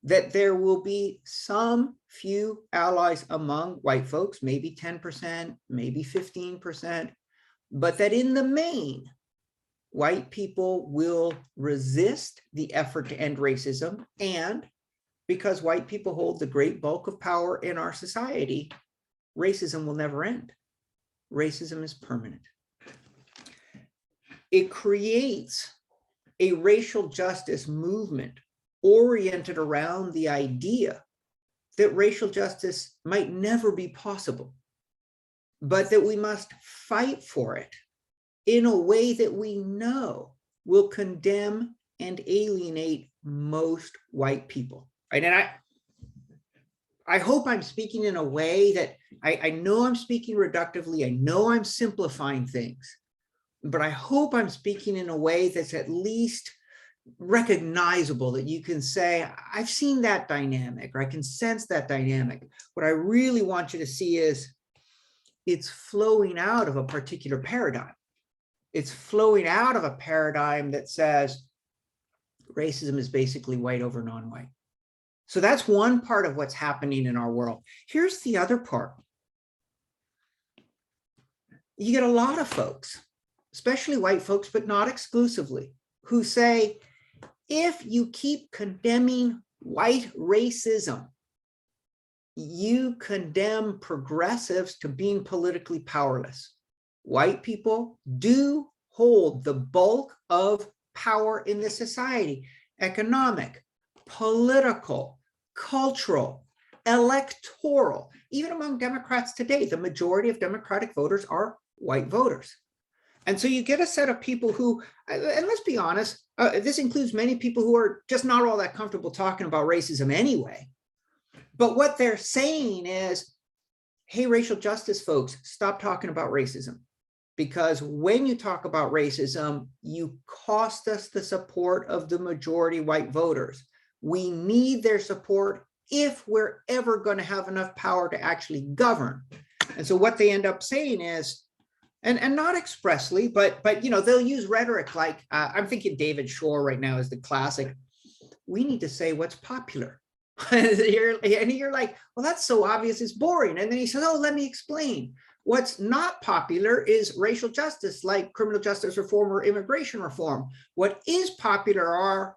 that there will be some few allies among white folks, maybe 10%, maybe 15%, but that in the main, white people will resist the effort to end racism. And because white people hold the great bulk of power in our society, racism will never end. Racism is permanent. It creates a racial justice movement oriented around the idea that racial justice might never be possible, but that we must fight for it in a way that we know will condemn and alienate most white people. Right? And I hope I'm speaking in a way that I know I'm speaking reductively. I know I'm simplifying things, but I hope I'm speaking in a way that's at least recognizable, that you can say, I've seen that dynamic, or I can sense that dynamic. What I really want you to see is it's flowing out of a particular paradigm. It's flowing out of a paradigm that says racism is basically white over non-white. So that's one part of what's happening in our world. Here's the other part. You get a lot of folks, especially white folks, but not exclusively, who say, if you keep condemning white racism, you condemn progressives to being politically powerless. White people do hold the bulk of power in this society: economic, political, cultural, electoral. Even among Democrats today, the majority of Democratic voters are white voters. And so you get a set of people who, and let's be honest, this includes many people who are just not all that comfortable talking about racism anyway. But what they're saying is, hey, racial justice folks, stop talking about racism. Because when you talk about racism, you cost us the support of the majority white voters. We need their support if we're ever going to have enough power to actually govern. And so what they end up saying is, and not expressly, but they'll use rhetoric like, I'm thinking David Shore right now is the classic. We need to say what's popular. And you're like, well, that's so obvious, it's boring. And then he says, oh, let me explain. What's not popular is racial justice, like criminal justice reform or immigration reform. What is popular are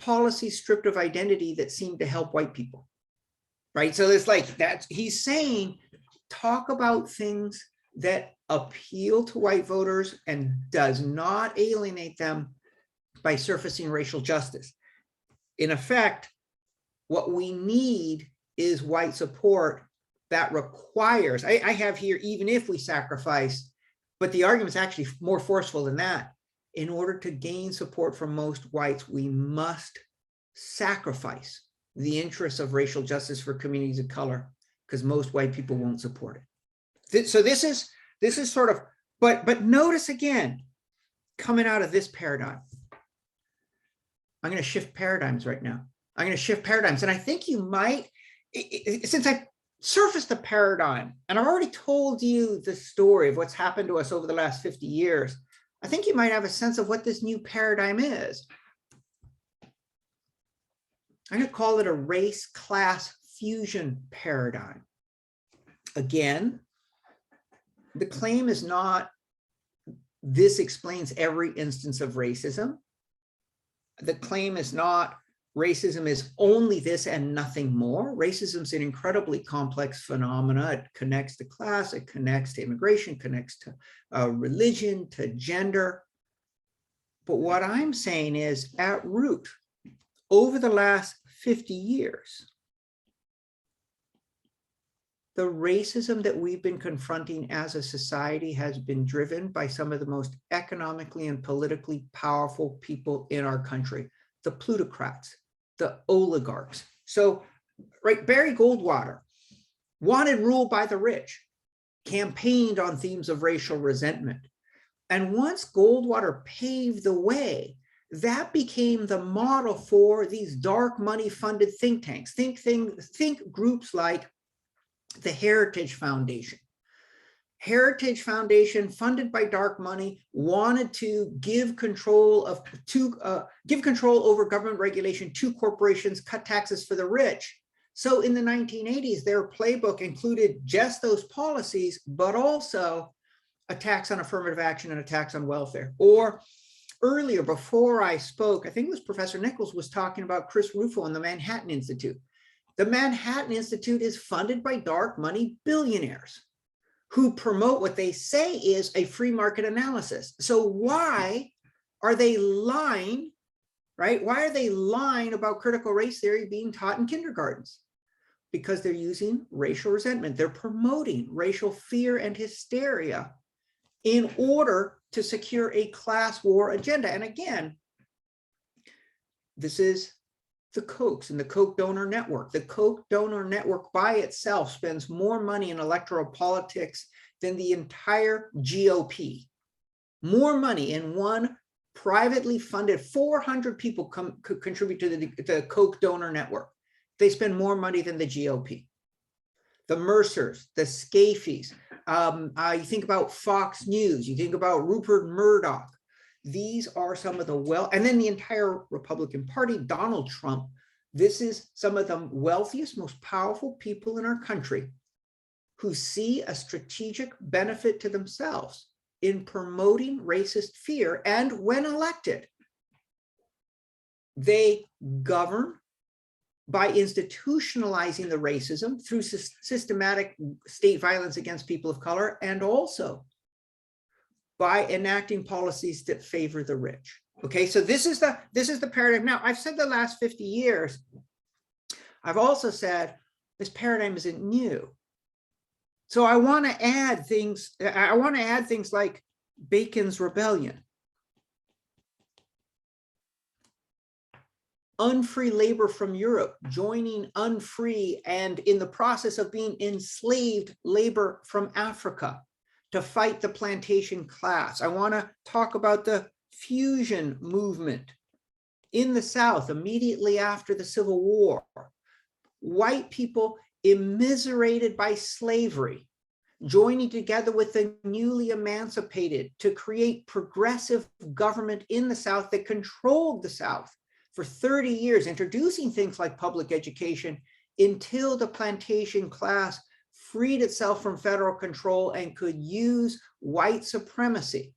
policies stripped of identity that seem to help white people, right? So it's like that. He's saying, talk about things that appeal to white voters and does not alienate them by surfacing racial justice. In effect, what we need is white support that requires, I have here, even if we sacrifice, but the argument is actually more forceful than that. In order to gain support from most whites, we must sacrifice the interests of racial justice for communities of color, because most white people won't support it. So this is sort of, but notice again, coming out of this paradigm, I'm going to shift paradigms right now. I'm going to shift paradigms. And I think you might, since I surfaced the paradigm, and I've already told you the story of what's happened to us over the last 50 years, I think you might have a sense of what this new paradigm is. I'm going to call it a race-class fusion paradigm. Again, the claim is not, this explains every instance of racism. The claim is not, racism is only this and nothing more. Racism is an incredibly complex phenomena. It connects to class, it connects to immigration, connects to religion, to gender. But what I'm saying is, at root, over the last 50 years, the racism that we've been confronting as a society has been driven by some of the most economically and politically powerful people in our country, the plutocrats, the oligarchs. So, right, Barry Goldwater wanted rule by the rich, campaigned on themes of racial resentment. And once Goldwater paved the way, that became the model for these dark money funded think tanks. Think groups like the Heritage Foundation. Heritage Foundation, funded by dark money, wanted to give control over government regulation to corporations, cut taxes for the rich. So in the 1980s, their playbook included just those policies, but also a tax on affirmative action and a tax on welfare. Or earlier, before I spoke, I think it was Professor Nichols was talking about Chris Rufo and the Manhattan Institute. The Manhattan Institute is funded by dark money billionaires who promote what they say is a free market analysis. So why are they lying, right? Why are they lying about critical race theory being taught in kindergartens? Because they're using racial resentment. They're promoting racial fear and hysteria in order to secure a class war agenda. And again, this is the Kochs and the Koch donor network. The Koch donor network by itself spends more money in electoral politics than the entire GOP. More money in one privately funded, 400 people contribute to the Koch donor network. They spend more money than the GOP. The Mercers, the Scafeys, you think about Fox News, you think about Rupert Murdoch. These are some of the and then the entire Republican Party, Donald Trump. This is some of the wealthiest, most powerful people in our country who see a strategic benefit to themselves in promoting racist fear. And when elected, they govern by institutionalizing the racism through systematic state violence against people of color, and also by enacting policies that favor the rich. Okay, so this is the paradigm. Now, I've said the last 50 years. I've also said this paradigm isn't new. So I want to add things. I want to add things like Bacon's Rebellion, unfree labor from Europe joining unfree and in the process of being enslaved labor from Africa to fight the plantation class. I want to talk about the fusion movement in the South immediately after the Civil War. White people immiserated by slavery, joining together with the newly emancipated to create progressive government in the South that controlled the South for 30 years, introducing things like public education until the plantation class freed itself from federal control and could use white supremacy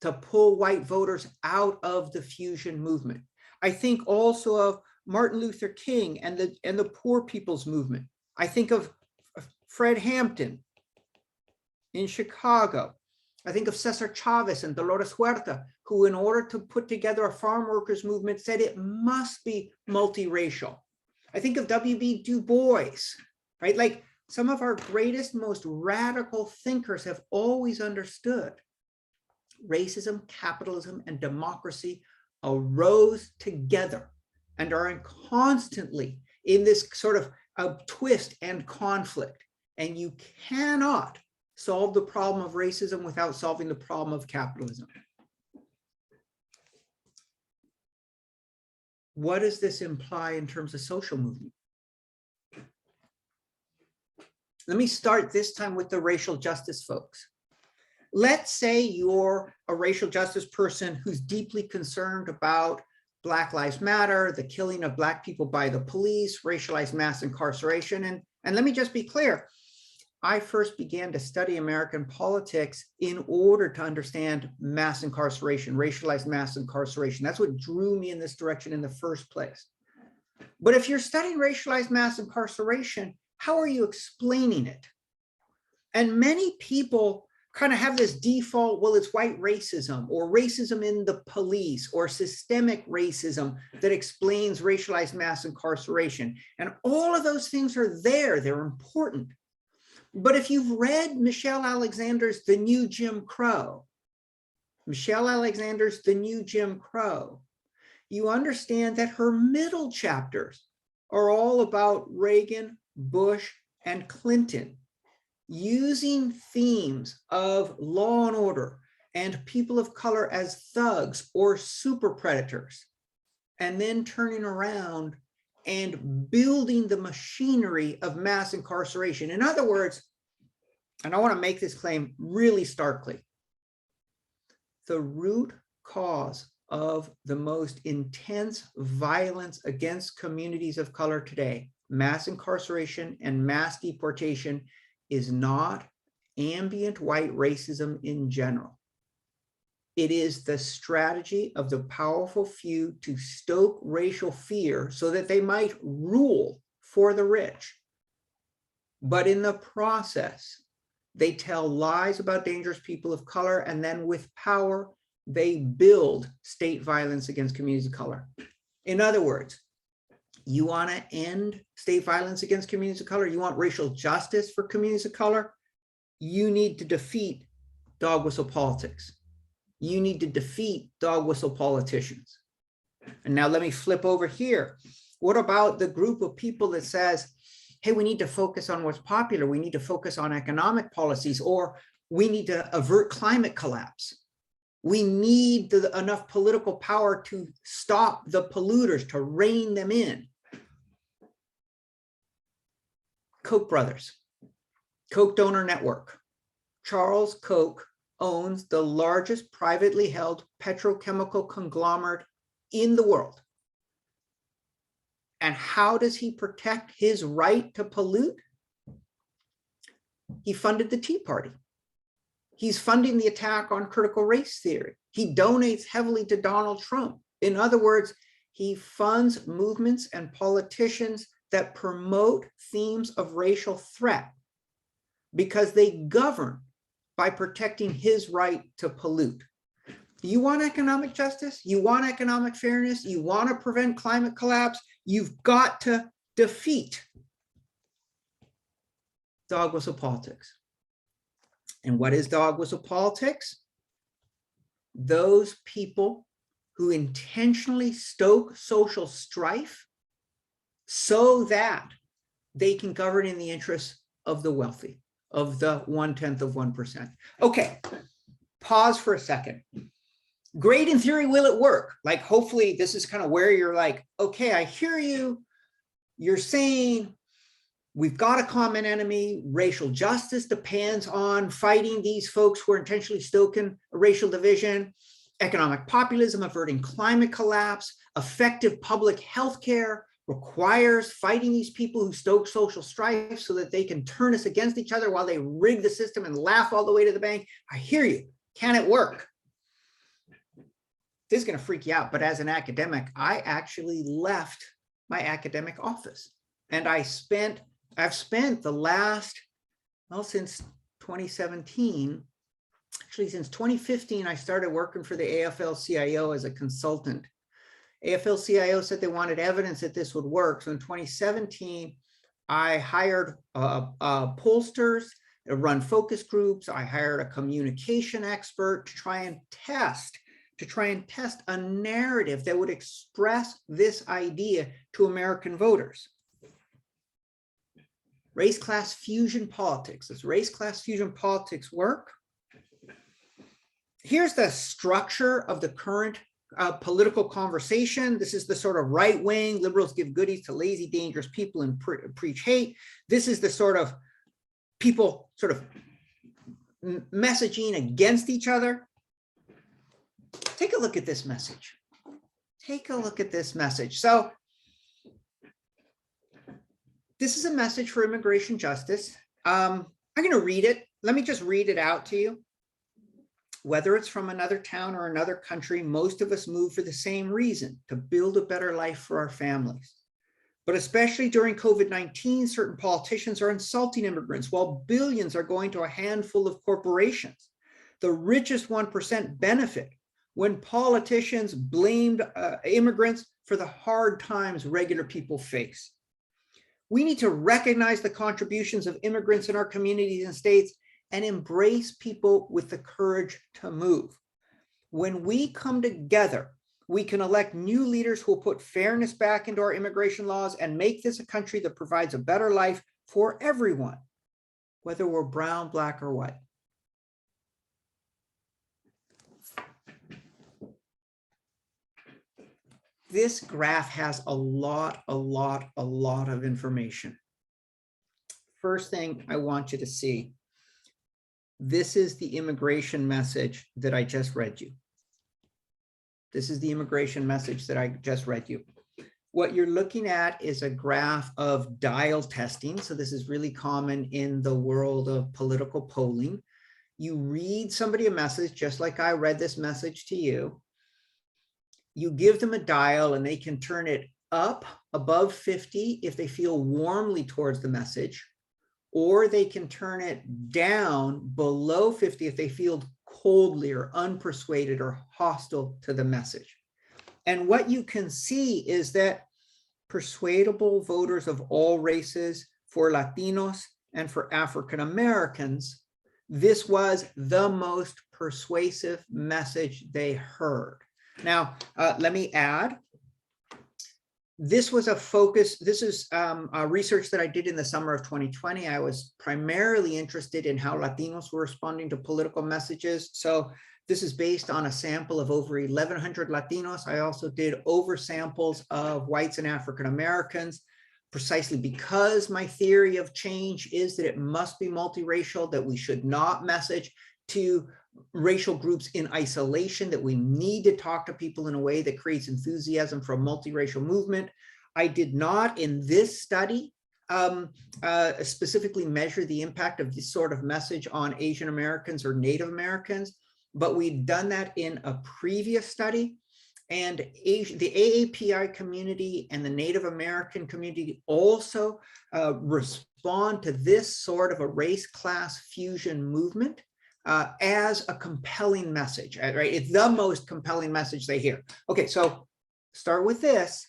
to pull white voters out of the fusion movement. I think also of Martin Luther King and the Poor People's Movement. I think of Fred Hampton in Chicago. I think of Cesar Chavez and Dolores Huerta, who in order to put together a farm workers movement said it must be multiracial. I think of W.B. Du Bois, right? Like some of our greatest, most radical thinkers have always understood racism, capitalism, and democracy arose together and are constantly in this sort of a twist and conflict. And you cannot solve the problem of racism without solving the problem of capitalism. What does this imply in terms of social movement? Let me start this time with the racial justice folks. Let's say you're a racial justice person who's deeply concerned about Black Lives Matter, the killing of Black people by the police, racialized mass incarceration. And let me just be clear. I first began to study American politics in order to understand mass incarceration, racialized mass incarceration. That's what drew me in this direction in the first place. But if you're studying racialized mass incarceration, how are you explaining it? And many people kind of have this default, well, it's white racism or racism in the police or systemic racism that explains racialized mass incarceration. And all of those things are there, they're important. But if you've read Michelle Alexander's The New Jim Crow, you understand that her middle chapters are all about Reagan, Bush, and Clinton, using themes of law and order and people of color as thugs or super predators, and then turning around and building the machinery of mass incarceration. In other words, and I want to make this claim really starkly, the root cause of the most intense violence against communities of color today, mass incarceration and mass deportation, is not ambient white racism in general. It is the strategy of the powerful few to stoke racial fear so that they might rule for the rich. But in the process, they tell lies about dangerous people of color, and then with power, they build state violence against communities of color. In other words, you want to end state violence against communities of color? You want racial justice for communities of color? You need to defeat dog whistle politics. You need to defeat dog whistle politicians. And now let me flip over here. What about the group of people that says, hey, we need to focus on what's popular. We need to focus on economic policies, or we need to avert climate collapse. We need enough political power to stop the polluters, to rein them in. Koch brothers, Koch donor network. Charles Koch owns the largest privately held petrochemical conglomerate in the world. And how does he protect his right to pollute? He funded the Tea Party. He's funding the attack on critical race theory. He donates heavily to Donald Trump. In other words, he funds movements and politicians that promote themes of racial threat because they govern by protecting his right to pollute. You want economic justice? You want economic fairness? You want to prevent climate collapse? You've got to defeat dog whistle politics. And what is dog whistle politics? Those people who intentionally stoke social strife so that they can govern in the interests of the wealthy, of the 1/10 of 1%. Okay, pause for a second. Great in theory, will it work? Like, hopefully this is kind of where you're like, okay, I hear you. You're saying we've got a common enemy. Racial justice depends on fighting these folks who are intentionally stoking racial division. Economic populism, averting climate collapse, effective public health care requires fighting these people who stoke social strife so that they can turn us against each other while they rig the system and laugh all the way to the bank. I hear you. Can it work? This is going to freak you out, but as an academic, I actually left my academic office, and I've spent the last, well, since 2017, actually since 2015, I started working for the AFL-CIO as a consultant. AFL-CIO said they wanted evidence that this would work. So in 2017, I hired pollsters to run focus groups. I hired a communication expert to try and test a narrative that would express this idea to American voters. Race-class fusion politics. Does race-class fusion politics work? Here's the structure of the current political conversation. This is the sort of right wing, liberals give goodies to lazy, dangerous people and preach hate. This is the sort of people sort of messaging against each other. Take a look at this message. Take a look at this message. So this is a message for immigration justice. I'm going to read it. Let me just read it out to you. Whether it's from another town or another country, most of us move for the same reason, to build a better life for our families. But especially during COVID-19, certain politicians are insulting immigrants while billions are going to a handful of corporations. The richest 1% benefit when politicians blamed immigrants for the hard times regular people face. We need to recognize the contributions of immigrants in our communities and states and embrace people with the courage to move. When we come together, we can elect new leaders who will put fairness back into our immigration laws and make this a country that provides a better life for everyone, whether we're brown, black, or white. This graph has a lot of information. First thing I want you to see, this is the immigration message that I just read you. This is the immigration message that I just read you. What you're looking at is a graph of dial testing. So this is really common in the world of political polling. You read somebody a message, just like I read this message to you. You give them a dial and they can turn it up above 50 if they feel warmly towards the message, or they can turn it down below 50 if they feel coldly or unpersuaded or hostile to the message. And what you can see is that persuadable voters of all races, for Latinos and for African Americans, this was the most persuasive message they heard. Now, let me add, This was a focus. This is a research that I did in the summer of 2020. I was primarily interested in how Latinos were responding to political messages. So this is based on a sample of over 1,100 Latinos. I also did over samples of whites and African Americans, precisely because my theory of change is that it must be multiracial, that we should not message to racial groups in isolation, that we need to talk to people in a way that creates enthusiasm for a multiracial movement. I did not in this study specifically measure the impact of this sort of message on Asian Americans or Native Americans, but we'd done that in a previous study. And the AAPI community and the Native American community also respond to this sort of a race class fusion movement as a compelling message, right? It's the most compelling message they hear. Okay, so start with this.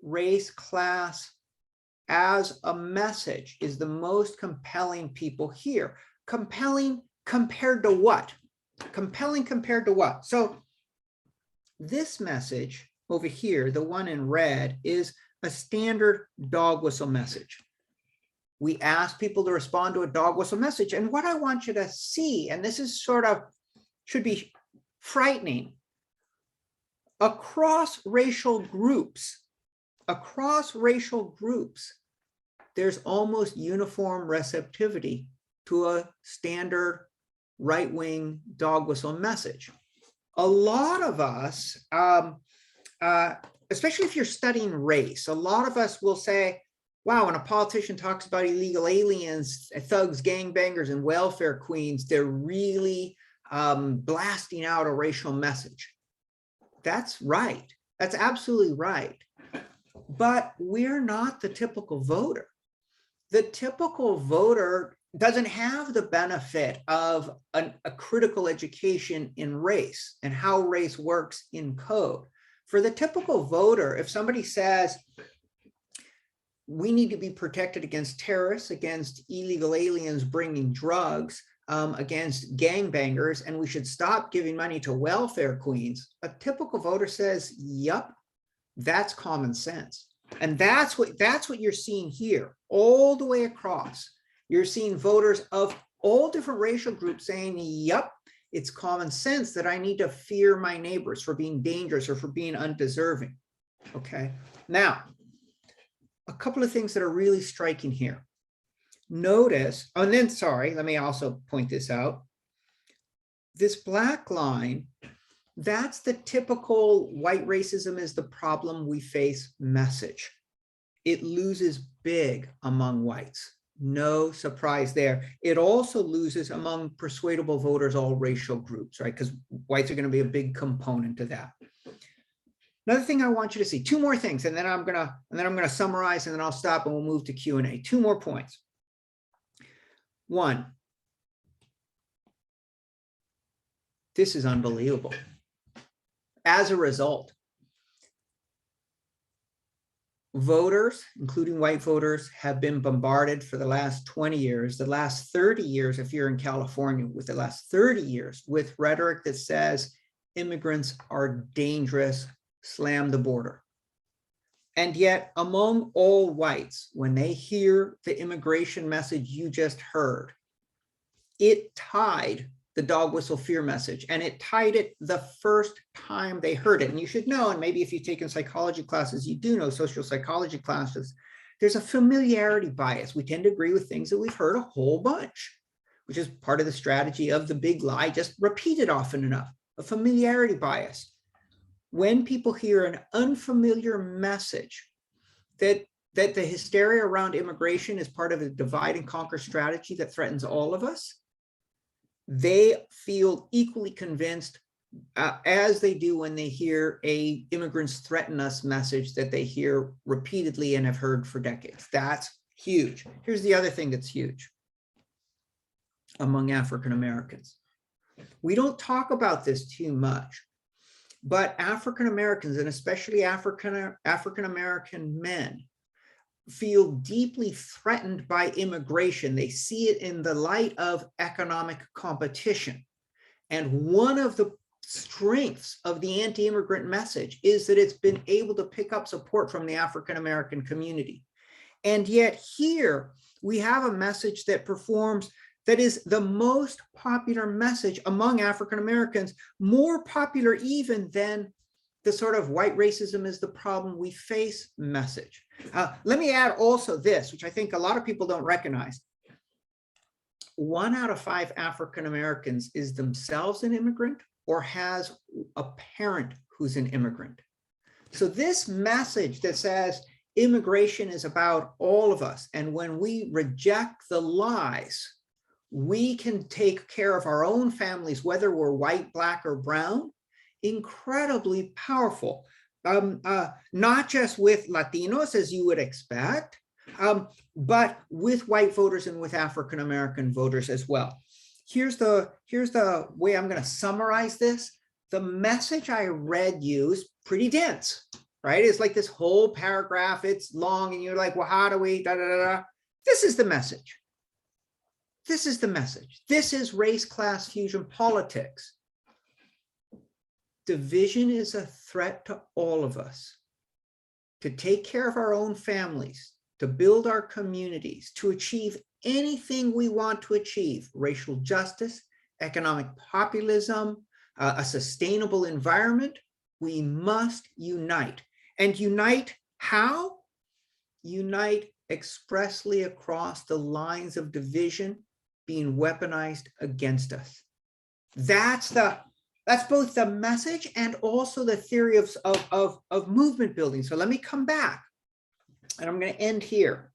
Race class as a message is the most compelling people hear. Compelling compared to what? Compelling compared to what? So this message over here, the one in red, is a standard dog whistle message. We ask people to respond to a dog whistle message. And what I want you to see, and this is sort of, should be frightening, across racial groups, there's almost uniform receptivity to a standard right-wing dog whistle message. A lot of us, especially if you're studying race, a lot of us will say, wow, when a politician talks about illegal aliens, thugs, gangbangers, and welfare queens, they're really blasting out a racial message. That's right. That's absolutely right. But we're not the typical voter. The typical voter doesn't have the benefit of a critical education in race and how race works in code. For the typical voter, if somebody says, we need to be protected against terrorists, against illegal aliens bringing drugs, against gangbangers, and we should stop giving money to welfare queens, a typical voter says, yup, that's common sense. And that's what you're seeing here, all the way across. You're seeing voters of all different racial groups saying, yup, it's common sense that I need to fear my neighbors for being dangerous or for being undeserving. Okay, now, a couple of things that are really striking here. Notice, oh, and then, sorry, let me also point this out. This black line, that's the typical white racism is the problem we face message. It loses big among whites. No surprise there. It also loses among persuadable voters, all racial groups, right? Because whites are going to be a big component of that. Another thing I want you to see, two more things, and then I'm gonna summarize, and then I'll stop and we'll move to Q&A. Two more points. One, this is unbelievable. As a result, voters, including white voters, have been bombarded for the last 20 years, the last 30 years, if you're in California, with the last 30 years, with rhetoric that says immigrants are dangerous, slam the border. And yet, among all whites, when they hear the immigration message you just heard, it tied the dog whistle fear message, and it tied it the first time they heard it. And you should know, and maybe if you've taken psychology classes, you do know social psychology classes, there's a familiarity bias. We tend to agree with things that we've heard a whole bunch, which is part of the strategy of the big lie, just repeat it often enough, a familiarity bias. When people hear an unfamiliar message that the hysteria around immigration is part of a divide and conquer strategy that threatens all of us, they feel equally convinced as they do when they hear a immigrants threaten us message that they hear repeatedly and have heard for decades. That's huge. Here's the other thing that's huge among African Americans. We don't talk about this too much, but African Americans, and especially African American men, feel deeply threatened by immigration. They see it in the light of economic competition. And one of the strengths of the anti-immigrant message is that it's been able to pick up support from the African-American community. And yet here we have a message that performs, that is the most popular message among African-Americans, more popular even than the sort of white racism is the problem we face message. Let me add also this, which I think a lot of people don't recognize. 1 out of 5 African-Americans is themselves an immigrant or has a parent who's an immigrant. So this message that says immigration is about all of us, and when we reject the lies, we can take care of our own families, whether we're white, black, or brown, incredibly powerful. Not just with Latinos, as you would expect, but with white voters and with African-American voters as well. Here's the way I'm going to summarize this. The message I read you is pretty dense, right? It's like this whole paragraph, it's long, and you're like, well, how do we, da, da, da, da. This is the message. This is the message. This is race-class fusion politics. Division is a threat to all of us. To take care of our own families, to build our communities, to achieve anything we want to achieve, racial justice, economic populism, a sustainable environment, we must unite. And unite how? Unite expressly across the lines of division being weaponized against us. That's both the message and also the theory of movement building. So let me come back, and I'm going to end here.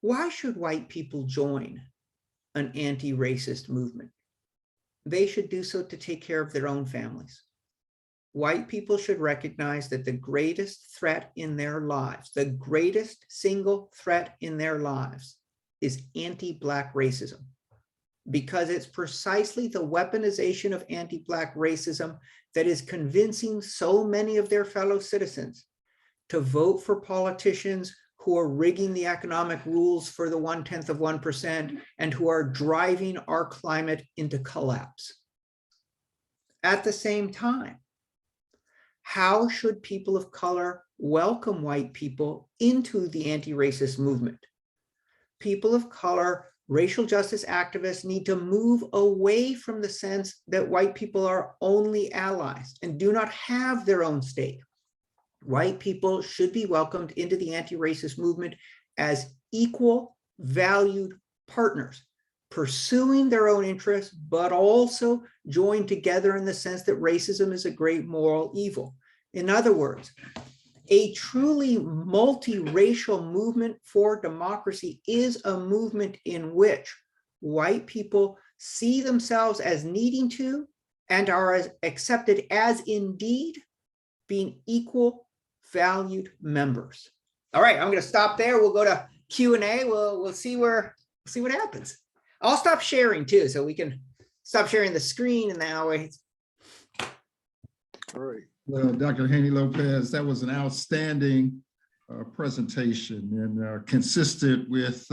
Why should white people join an anti-racist movement? They should do so to take care of their own families. White people should recognize that the greatest threat in their lives, the greatest single threat in their lives, is anti-Black racism, because it's precisely the weaponization of anti-Black racism that is convincing so many of their fellow citizens to vote for politicians who are rigging the economic rules for the 0.1% and who are driving our climate into collapse. At the same time, how should people of color welcome white people into the anti-racist movement? People of color, racial justice activists need to move away from the sense that white people are only allies and do not have their own stake. White people should be welcomed into the anti-racist movement as equal, valued partners, pursuing their own interests, but also joined together in the sense that racism is a great moral evil. In other words, a truly multiracial movement for democracy is a movement in which white people see themselves as needing to and are as accepted as indeed being equal, valued members. All right, I'm going to stop there. We'll go to Q&A. We'll see what happens. I'll stop sharing too, so we can stop sharing the screen and that way. All right. Well, Dr. Haney Lopez, that was an outstanding presentation and consistent with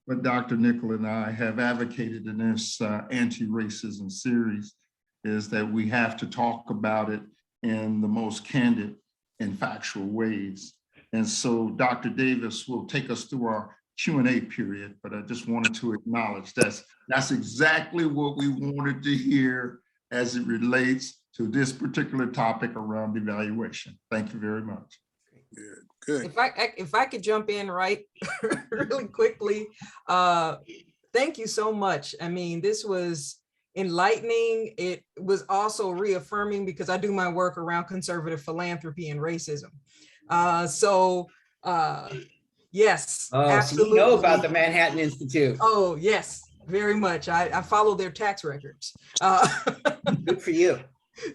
what Dr. Nickel and I have advocated in this anti-racism series, is that we have to talk about it in the most candid and factual ways. And so Dr. Davis will take us through our Q&A period, but I just wanted to acknowledge that's exactly what we wanted to hear as it relates to this particular topic around evaluation. Thank you very much. Good. If I could jump in right really quickly, thank you so much. I mean, this was enlightening. It was also reaffirming because I do my work around conservative philanthropy and racism. Yes, absolutely. So you know about the Manhattan Institute. Oh, yes, very much. I follow their tax records. Good for you.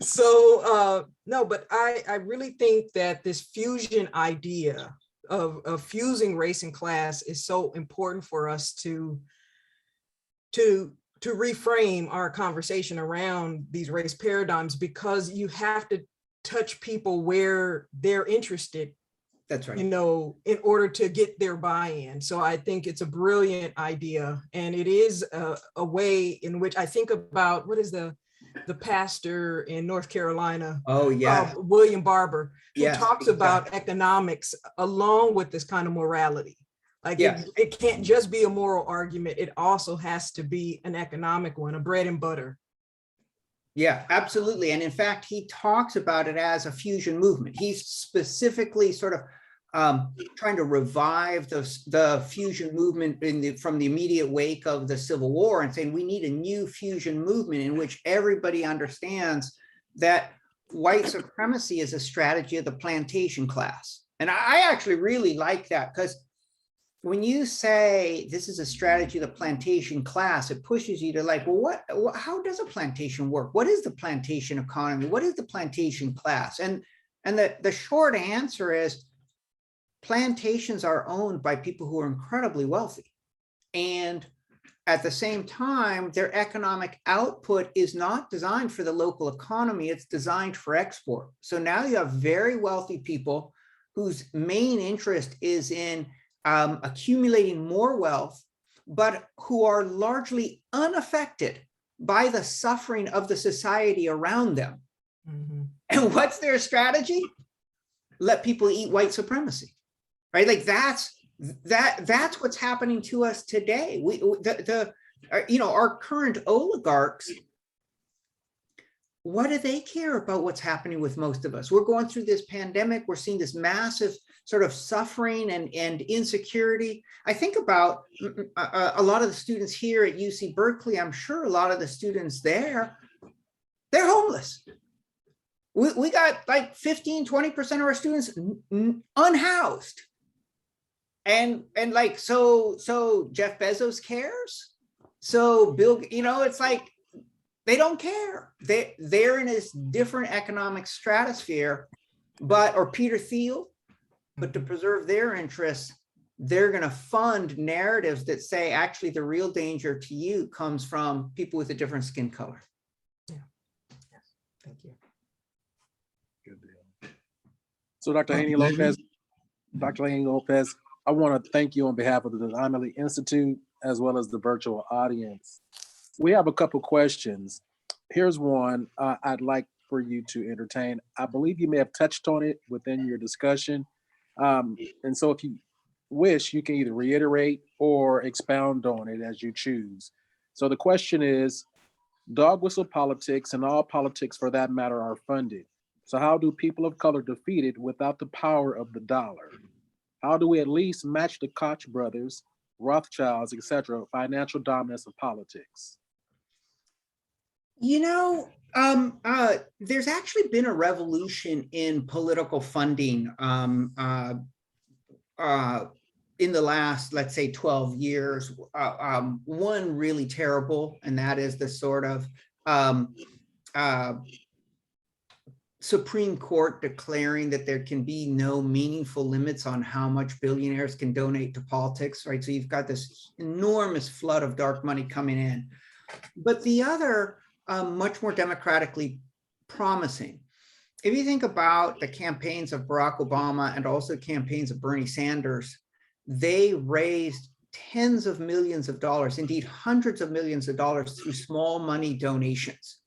So no, but I really think that this fusion idea of fusing race and class is so important for us to reframe our conversation around these race paradigms, because you have to touch people where they're interested. That's right. You know, in order to get their buy-in. So I think it's a brilliant idea, and it is a way in which I think about what is the the pastor in North Carolina, Oh, yeah. William Barber, who Yes, talks about economics along with this kind of morality. Like Yes. it can't just be a moral argument. It also has to be an economic one, a bread and butter. Yeah, absolutely. And in fact, he talks about it as a fusion movement. He's specifically sort of trying to revive the fusion movement from the immediate wake of the Civil War, and saying we need a new fusion movement in which everybody understands that white supremacy is a strategy of the plantation class. And I actually really like that, because when you say this is a strategy of the plantation class, it pushes you to like, well, how does a plantation work? What is the plantation economy? What is the plantation class? And the short answer is plantations are owned by people who are incredibly wealthy. And at the same time, their economic output is not designed for the local economy, it's designed for export. So now you have very wealthy people whose main interest is in accumulating more wealth, but who are largely unaffected by the suffering of the society around them. Mm-hmm. And what's their strategy? Let people eat white supremacy, right? Like that's what's happening to us today. Our current oligarchs, what do they care about what's happening with most of us? We're going through this pandemic. We're seeing this massive sort of suffering and insecurity. I think about a lot of the students here at UC Berkeley. I'm sure a lot of the students there, they're homeless. We got like 15, 20% of our students unhoused. And like, so Jeff Bezos cares. So Bill, it's like, they don't care. They're in this different economic stratosphere, or Peter Thiel, but to preserve their interests, they're going to fund narratives that say, actually, the real danger to you comes from people with a different skin color. Yeah. Yes. Thank you. Good deal. So Dr. Haney Lopez, I want to thank you on behalf of the Anomaly Institute, as well as the virtual audience. We have a couple questions. Here's one I'd like for you to entertain. I believe you may have touched on it within your discussion. And so if you wish, you can either reiterate or expound on it as you choose. So the question is, dog whistle politics and all politics for that matter are funded. So how do people of color defeat it without the power of the dollar? How do we at least match the Koch brothers, Rothschilds, etc., financial dominance of politics? There's actually been a revolution in political funding in the last, let's say, 12 years. One really terrible, and that is the sort of Supreme Court declaring that there can be no meaningful limits on how much billionaires can donate to politics, right? So you've got this enormous flood of dark money coming in. But the other, much more democratically promising, if you think about the campaigns of Barack Obama and also campaigns of Bernie Sanders, they raised tens of millions of dollars, indeed hundreds of millions of dollars, through small money donations.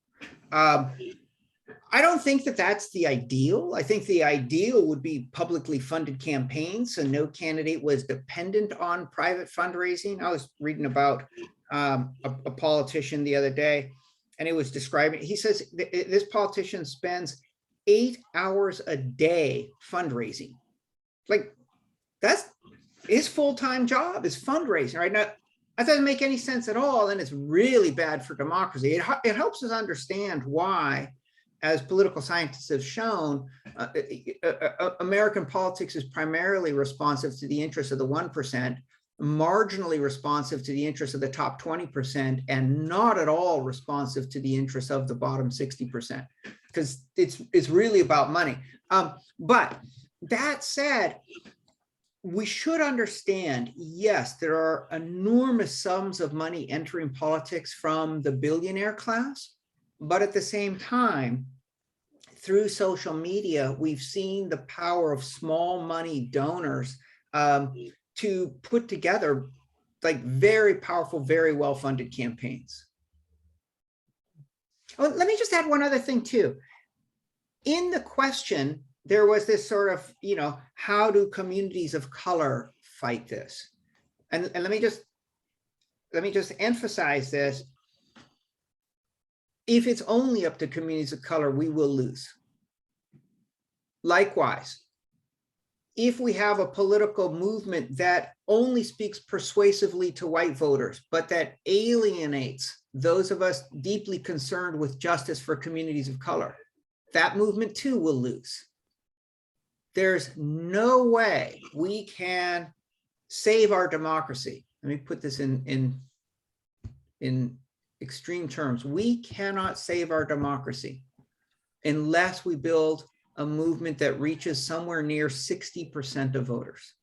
I don't think that that's the ideal. I think the ideal would be publicly funded campaigns, so no candidate was dependent on private fundraising. I was reading about a politician the other day, and it was describing, he says this politician spends 8 hours a day fundraising. Like, that's his full-time job, is fundraising, right? Now, that doesn't make any sense at all, and it's really bad for democracy. It helps us understand why, as political scientists have shown, American politics is primarily responsive to the interests of the 1%, marginally responsive to the interests of the top 20%, and not at all responsive to the interests of the bottom 60%, because it's really about money. But that said, we should understand, yes, there are enormous sums of money entering politics from the billionaire class, but at the same time, through social media, we've seen the power of small money donors to put together like very powerful, very well-funded campaigns. Oh, let me just add one other thing too. In the question, there was this sort of, how do communities of color fight this? And let me just emphasize this. If it's only up to communities of color, we will lose. Likewise, if we have a political movement that only speaks persuasively to white voters, but that alienates those of us deeply concerned with justice for communities of color, that movement too will lose. There's no way we can save our democracy. Let me put this in extreme terms. We cannot save our democracy unless we build a movement that reaches somewhere near 60% of voters.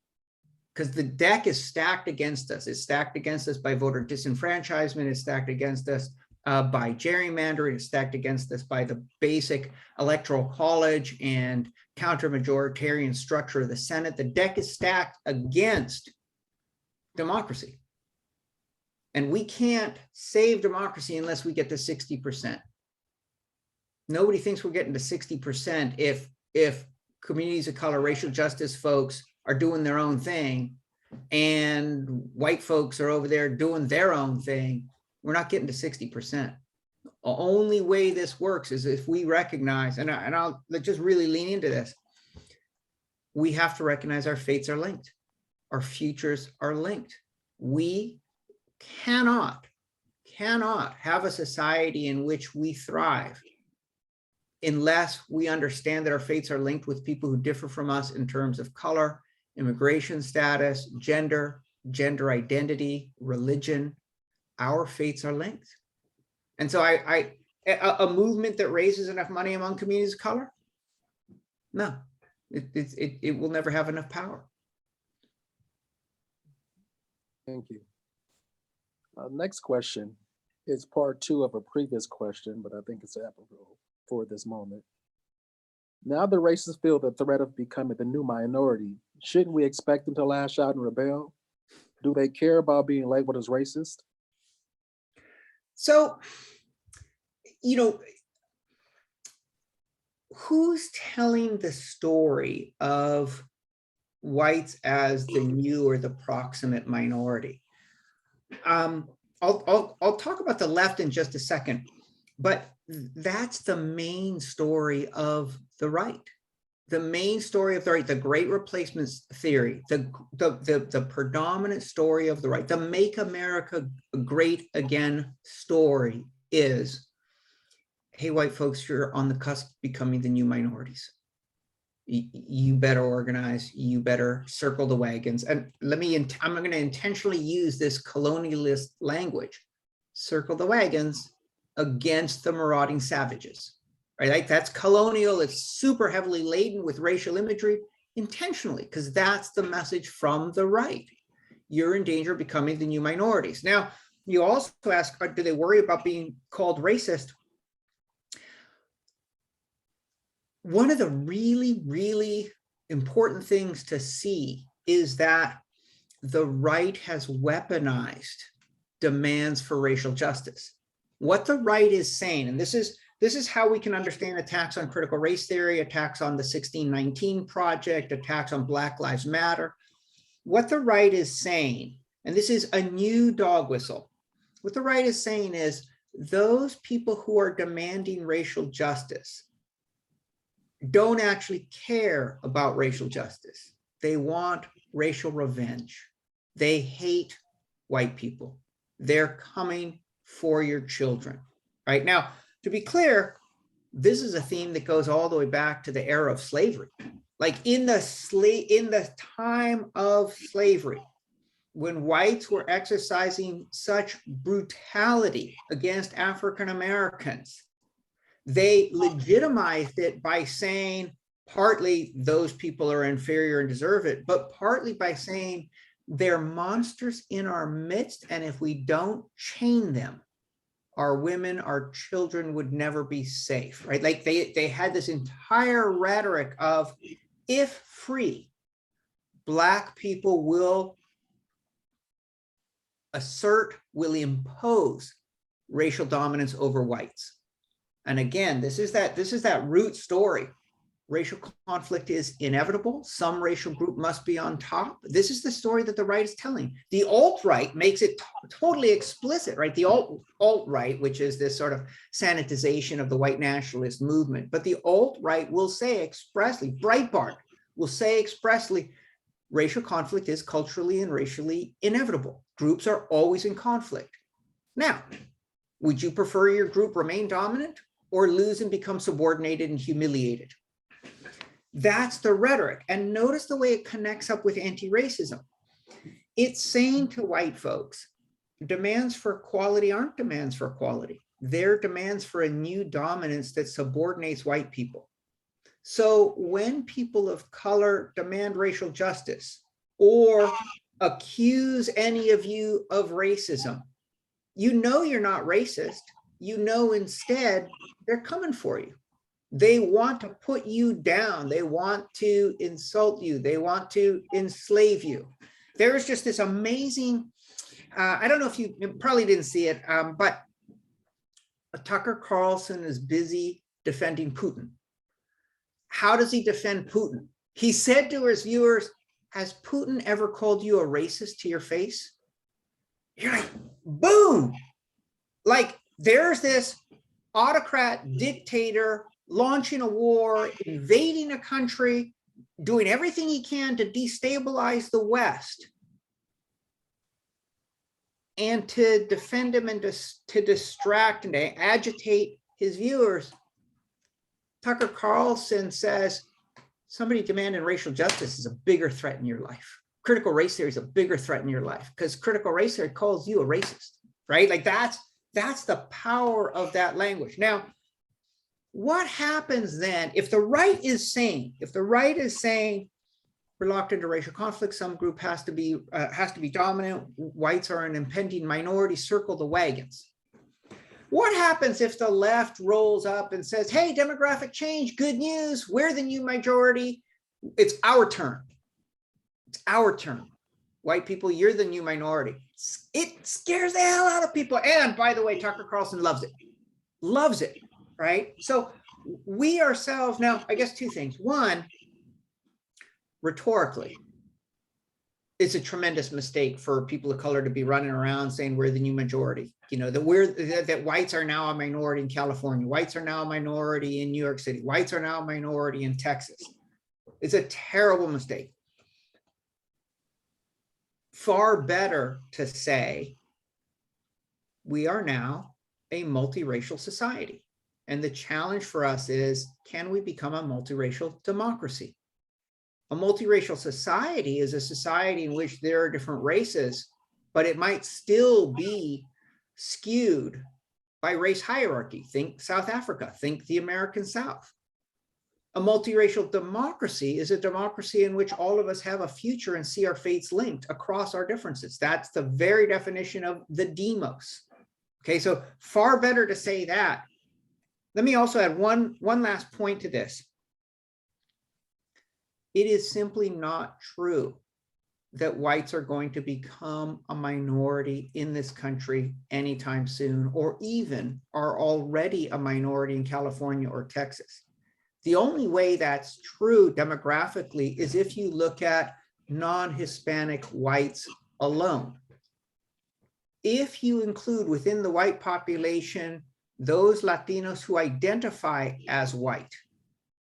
Because the deck is stacked against us. It's stacked against us by voter disenfranchisement. It's stacked against us by gerrymandering. It's stacked against us by the basic electoral college and counter-majoritarian structure of the Senate. The deck is stacked against democracy. And we can't save democracy unless we get to 60%. Nobody thinks we're getting to 60% if communities of color, racial justice folks are doing their own thing and white folks are over there doing their own thing. We're not getting to 60%. The only way this works is if we recognize, and I'll just really lean into this, we have to recognize our fates are linked. Our futures are linked. We cannot have a society in which we thrive unless we understand that our fates are linked with people who differ from us in terms of color, immigration status, gender identity, religion. Our fates are linked. And so a movement that raises enough money among communities of color, no, it will never have enough power. Thank you. Next question is part 2 of a previous question, but I think it's applicable for this moment. Now the racists feel the threat of becoming the new minority. Shouldn't we expect them to lash out and rebel? Do they care about being labeled as racist? So, who's telling the story of whites as the new or the proximate minority? I'll talk about the left in just a second, but that's the main story of the right. The main story of the right, the great replacement theory, the predominant story of the right, the Make America Great Again story is, hey, white folks, you're on the cusp of becoming the new minorities. You better organize, you better circle the wagons. And I'm going to intentionally use this colonialist language, circle the wagons against the marauding savages, right? Like that's colonial. It's super heavily laden with racial imagery intentionally, because that's the message from the right. You're in danger of becoming the new minorities. Now, you also ask, do they worry about being called racist? One of the really, really important things to see is that the right has weaponized demands for racial justice. What the right is saying, and this is how we can understand attacks on critical race theory, attacks on the 1619 Project, attacks on Black Lives Matter. What the right is saying, and this is a new dog whistle, what the right is saying is those people who are demanding racial justice don't actually care about racial justice. They want racial revenge. They hate white people. They're coming for your children, right? Now, to be clear, this is a theme that goes all the way back to the era of slavery. Like in the time of slavery, when whites were exercising such brutality against African Americans, they legitimized it by saying partly those people are inferior and deserve it, but partly by saying they're monsters in our midst, and if we don't chain them, our women, our children would never be safe, right? Like they had this entire rhetoric of, if free, Black people will assert, will impose racial dominance over whites. And again, this is that root story. Racial conflict is inevitable. Some racial group must be on top. This is the story that the right is telling. The alt-right makes it totally explicit, right? The alt-right, which is this sort of sanitization of the white nationalist movement. But the alt-right will say expressly, Breitbart will say expressly, racial conflict is culturally and racially inevitable. Groups are always in conflict. Now, would you prefer your group remain dominant or lose and become subordinated and humiliated? That's the rhetoric. And notice the way it connects up with anti-racism. It's saying to white folks, demands for equality aren't demands for equality. They're demands for a new dominance that subordinates white people. So when people of color demand racial justice or accuse any of you of racism, you know you're not racist. You know instead they're coming for you. They want to put you down. They want to insult you. They want to enslave you. There's just this amazing, I don't know if you probably didn't see it, but Tucker Carlson is busy defending Putin. How does he defend Putin? He said to his viewers, has Putin ever called you a racist to your face? You're like, boom. Like there's this autocrat dictator launching a war, invading a country, doing everything he can to destabilize the West. And to defend him and to distract and to agitate his viewers, Tucker Carlson says, somebody demanding racial justice is a bigger threat in your life. Critical race theory is a bigger threat in your life because critical race theory calls you a racist, right? Like that's the power of that language. Now, what happens then if the right is saying, we're locked into racial conflict, some group has to be dominant, whites are an impending minority, circle the wagons. What happens if the left rolls up and says, hey, demographic change, good news, we're the new majority, it's our turn. It's our turn. White people, you're the new minority. It scares the hell out of people. And by the way, Tucker Carlson loves it, right? So we ourselves now, I guess two things. One, rhetorically, it's a tremendous mistake for people of color to be running around saying we're the new majority. You know, that whites are now a minority in California. Whites are now a minority in New York City. Whites are now a minority in Texas. It's a terrible mistake. Far better to say we are now a multiracial society. And the challenge for us is, can we become a multiracial democracy? A multiracial society is a society in which there are different races, but it might still be skewed by race hierarchy. Think South Africa, think the American South. A multiracial democracy is a democracy in which all of us have a future and see our fates linked across our differences. That's the very definition of the demos. Okay, so far better to say that. Let me also add one last point to this. It is simply not true that whites are going to become a minority in this country anytime soon, or even are already a minority in California or Texas. The only way that's true demographically is if you look at non-Hispanic whites alone. If you include within the white population those Latinos who identify as white,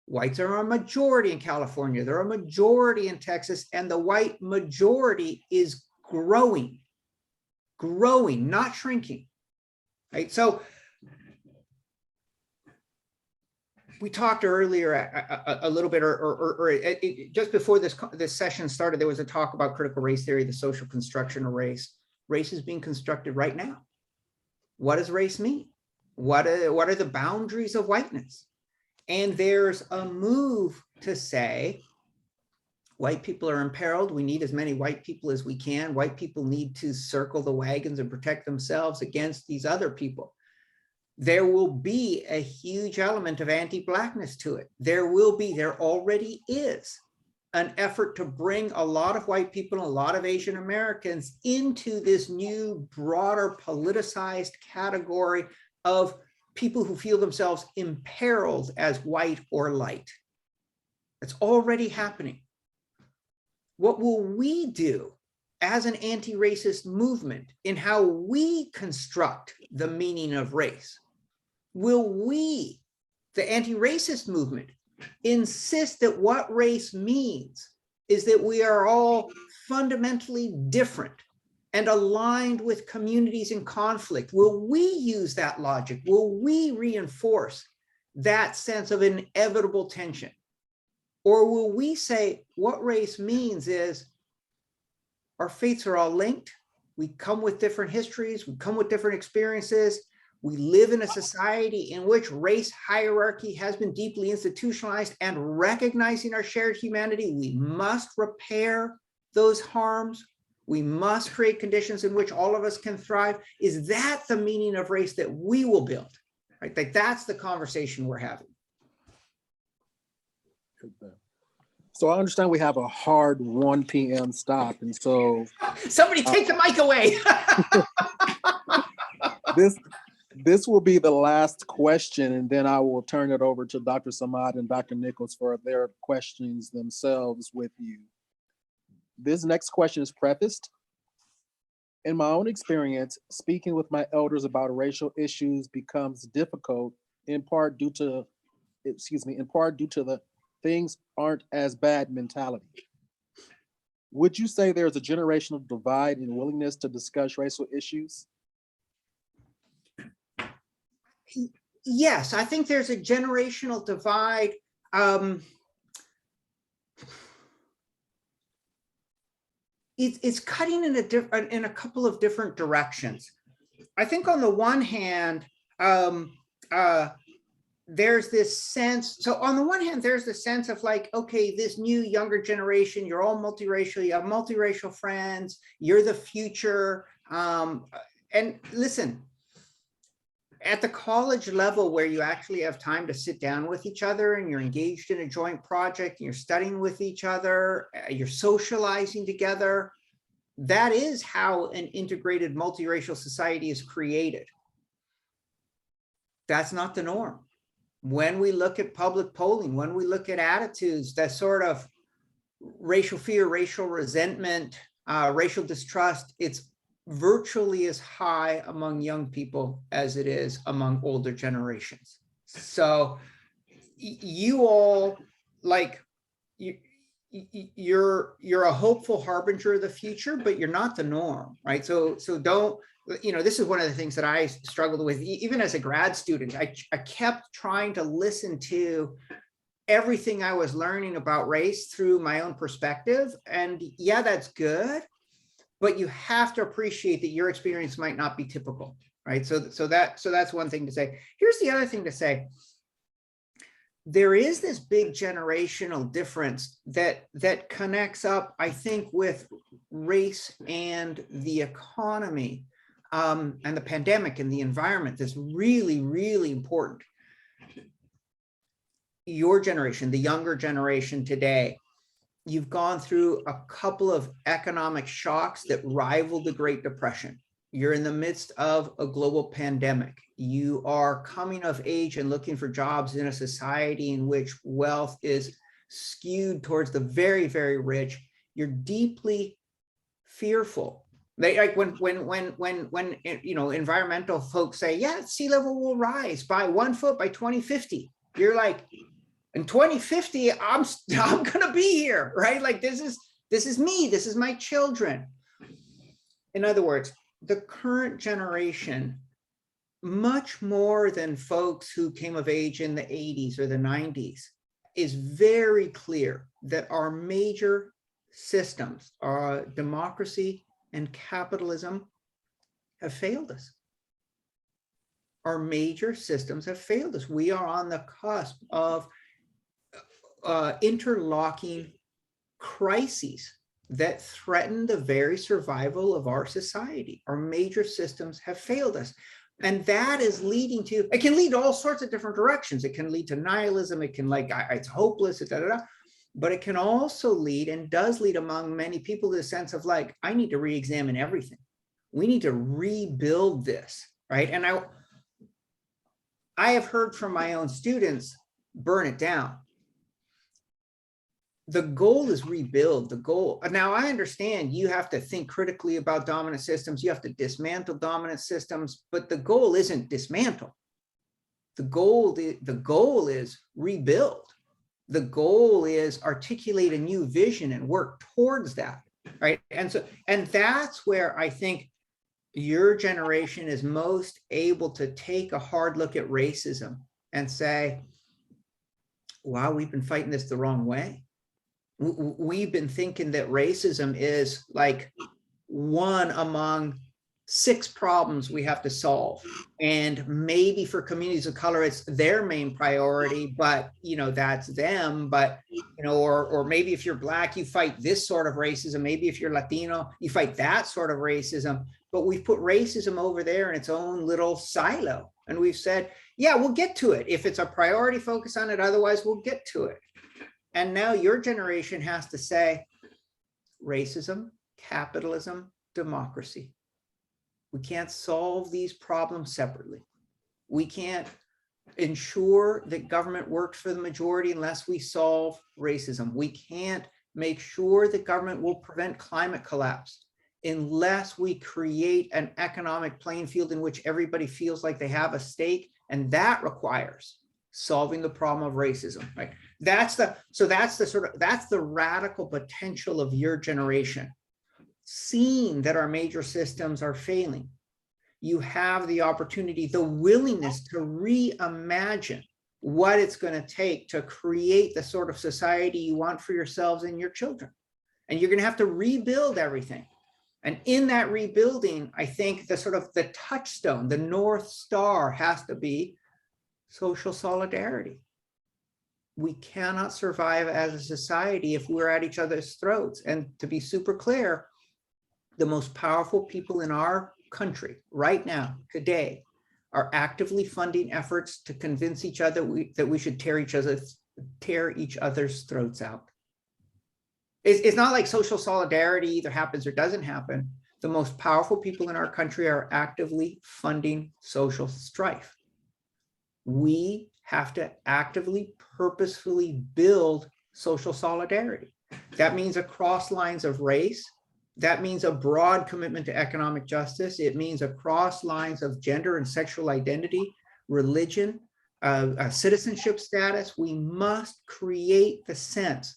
whites are a majority in California, they're a majority in Texas, and the white majority is growing, not shrinking, right? So we talked earlier a little bit, or just before this session started, there was a talk about critical race theory, the social construction of race. Race is being constructed right now. What does race mean? What are the boundaries of whiteness? And there's a move to say, white people are imperiled. We need as many white people as we can. White people need to circle the wagons and protect themselves against these other people. There will be a huge element of anti-Blackness to it. There already is an effort to bring a lot of white people and a lot of Asian Americans into this new, broader, politicized category of people who feel themselves imperiled as white or light. That's already happening. What will we do as an anti-racist movement in how we construct the meaning of race? Will we, the anti-racist movement, insist that what race means is that we are all fundamentally different and aligned with communities in conflict? Will we use that logic? Will we reinforce that sense of inevitable tension? Or will we say what race means is our fates are all linked. We come with different histories. We come with different experiences. We live in a society in which race hierarchy has been deeply institutionalized, and recognizing our shared humanity, we must repair those harms. We must create conditions in which all of us can thrive. Is that the meaning of race that we will build? Right? Like, that's the conversation we're having. So I understand we have a hard 1 p.m. stop, and so Somebody take the mic away. this will be the last question, and then I will turn it over to Dr. Samad and Dr. Nichols for their questions themselves with you. This next question is prefaced. In my own experience, speaking with my elders about racial issues becomes difficult, in part due to the things aren't as bad mentality. Would you say there's a generational divide in willingness to discuss racial issues? Yes, I think there's a generational divide. It's cutting in a couple of different directions. I think on the one hand, there's this sense, so on the one hand, there's the sense of like, okay, this new younger generation, you're all multiracial, you have multiracial friends, you're the future. And listen, at the college level where you actually have time to sit down with each other and you're engaged in a joint project, and you're studying with each other, you're socializing together, that is how an integrated multiracial society is created. That's not the norm. When we look at public polling, when we look at attitudes, that sort of racial fear, racial resentment, racial distrust, it's virtually as high among young people as it is among older generations. So you all, like, you're a hopeful harbinger of the future, but you're not the norm, right? So don't, this is one of the things that I struggled with, even as a grad student. I kept trying to listen to everything I was learning about race through my own perspective. And yeah, that's good, but you have to appreciate that your experience might not be typical, right? So that's one thing to say. Here's the other thing to say. There is this big generational difference that connects up, I think, with race and the economy, and the pandemic and the environment. That's really, really important. Your generation, the younger generation today, you've gone through a couple of economic shocks that rival the Great Depression. You're in the midst of a global pandemic. You are coming of age and looking for jobs in a society in which wealth is skewed towards the very, very rich. You're deeply fearful. Like when environmental folks say, yeah, sea level will rise by 1 foot by 2050. You're like, in 2050, I'm gonna be here, right? Like this is me, this is my children. In other words, the current generation, much more than folks who came of age in the 80s or the 90s, is very clear that our major systems, our democracy and capitalism, have failed us. Our major systems have failed us. We are on the cusp of interlocking crises that threaten the very survival of our society. Our major systems have failed us. And that is leading to, it can lead to all sorts of different directions. It can lead to nihilism. It can it's hopeless, but it can also lead, and does lead among many people, to the sense of like, I need to re-examine everything. We need to rebuild this, right? And I have heard from my own students, burn it down. The goal is rebuild. The goal. Now, I understand you have to think critically about dominant systems. You have to dismantle dominant systems, but the goal isn't dismantle. The goal is rebuild. The goal is articulate a new vision and work towards that, right? And that's where I think your generation is most able to take a hard look at racism and say, wow, we've been fighting this the wrong way. We've been thinking that racism is like one among 6 problems we have to solve. And maybe for communities of color, it's their main priority, but that's them. But, or maybe if you're Black, you fight this sort of racism. Maybe if you're Latino, you fight that sort of racism. But we've put racism over there in its own little silo. And we've said, yeah, we'll get to it. If it's a priority, focus on it. Otherwise, we'll get to it. And now your generation has to say, racism, capitalism, democracy. We can't solve these problems separately. We can't ensure that government works for the majority unless we solve racism. We can't make sure that government will prevent climate collapse unless we create an economic playing field in which everybody feels like they have a stake. And that requires solving the problem of racism, right? That's the radical potential of your generation. Seeing that our major systems are failing, you have the opportunity, the willingness to reimagine what it's going to take to create the sort of society you want for yourselves and your children. And you're going to have to rebuild everything. And in that rebuilding, I think the touchstone, the North Star has to be social solidarity. We cannot survive as a society if we're at each other's throats. And to be super clear, the most powerful people in our country right now, today, are actively funding efforts to convince each other that we should tear each other's throats out. It's not like social solidarity either happens or doesn't happen. The most powerful people in our country are actively funding social strife. We have to actively, purposefully build social solidarity. That means across lines of race. That means a broad commitment to economic justice. It means across lines of gender and sexual identity, religion, citizenship status. We must create the sense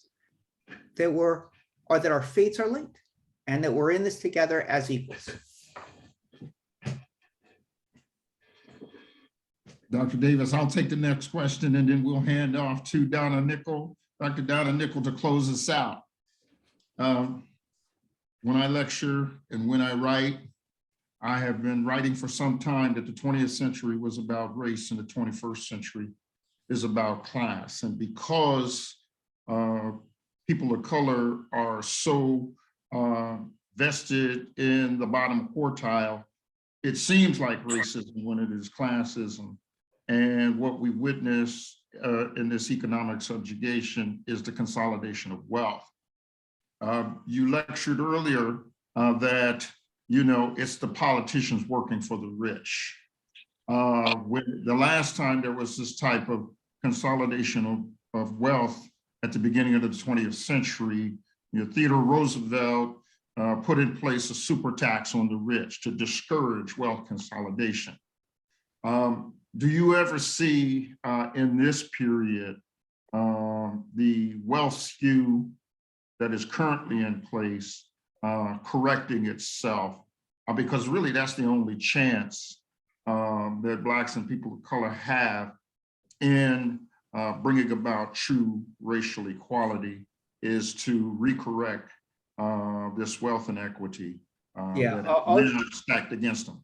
that that our fates are linked and that we're in this together as equals. Dr. Davis, I'll take the next question and then we'll hand off to Donna Nickel, Dr. Donna Nickel, to close us out. When I lecture and when I write, I have been writing for some time that the 20th century was about race and the 21st century is about class. And because people of color are so vested in the bottom quartile, it seems like racism when it is classism. And what we witness in this economic subjugation is the consolidation of wealth. You lectured earlier that, it's the politicians working for the rich. When the last time there was this type of consolidation of wealth at the beginning of the 20th century, Theodore Roosevelt put in place a super tax on the rich to discourage wealth consolidation. Do you ever see in this period the wealth skew that is currently in place correcting itself? Because really that's the only chance that Blacks and people of color have in bringing about true racial equality is to recorrect this wealth inequity that is stacked against them.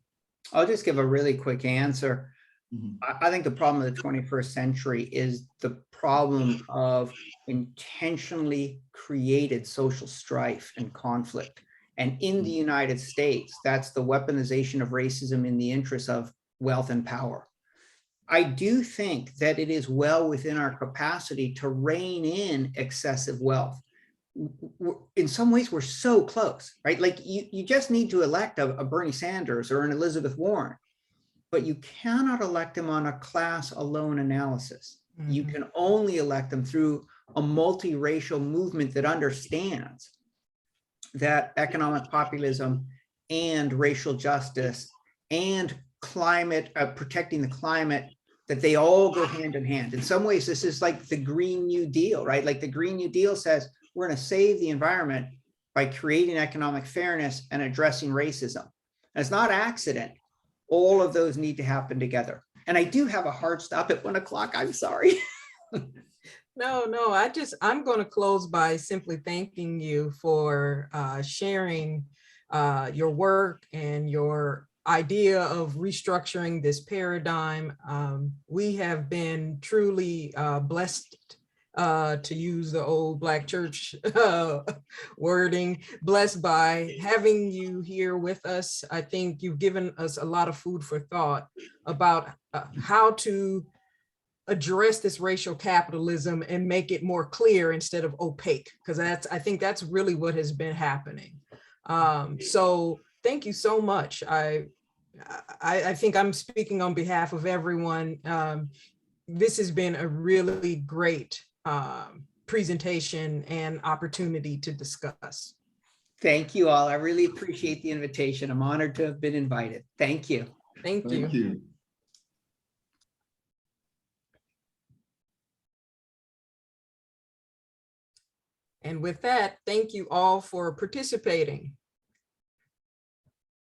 I'll just give a really quick answer. Mm-hmm. I think the problem of the 21st century is the problem of intentionally created social strife and conflict. And in the United States, that's the weaponization of racism in the interest of wealth and power. I do think that it is well within our capacity to rein in excessive wealth. In some ways, we're so close, right? Like you just need to elect a Bernie Sanders or an Elizabeth Warren. but you cannot elect them on a class alone analysis. You Mhm. can only elect them through a multiracial movement that understands that economic populism and racial justice and climate, protecting the climate, that they all go hand in hand. In some ways, this is like the Green New Deal, right? Like the Green New Deal says, we're going to save the environment by creating economic fairness and addressing racism. And it's not accident. All of those need to happen together. And I do have a hard stop at 1 o'clock. I'm sorry. No, I'm going to close by simply thanking you for sharing your work and your idea of restructuring this paradigm. We have been truly blessed, to use the old Black church wording, blessed by having you here with us. I think you've given us a lot of food for thought about how to address this racial capitalism and make it more clear instead of opaque, because I think that's really what has been happening. So thank you so much. I think I'm speaking on behalf of everyone. This has been a really great presentation and opportunity to discuss. Thank you all. I really appreciate the invitation. I'm honored to have been invited. Thank you. Thank you. Thank you. And with that, thank you all for participating.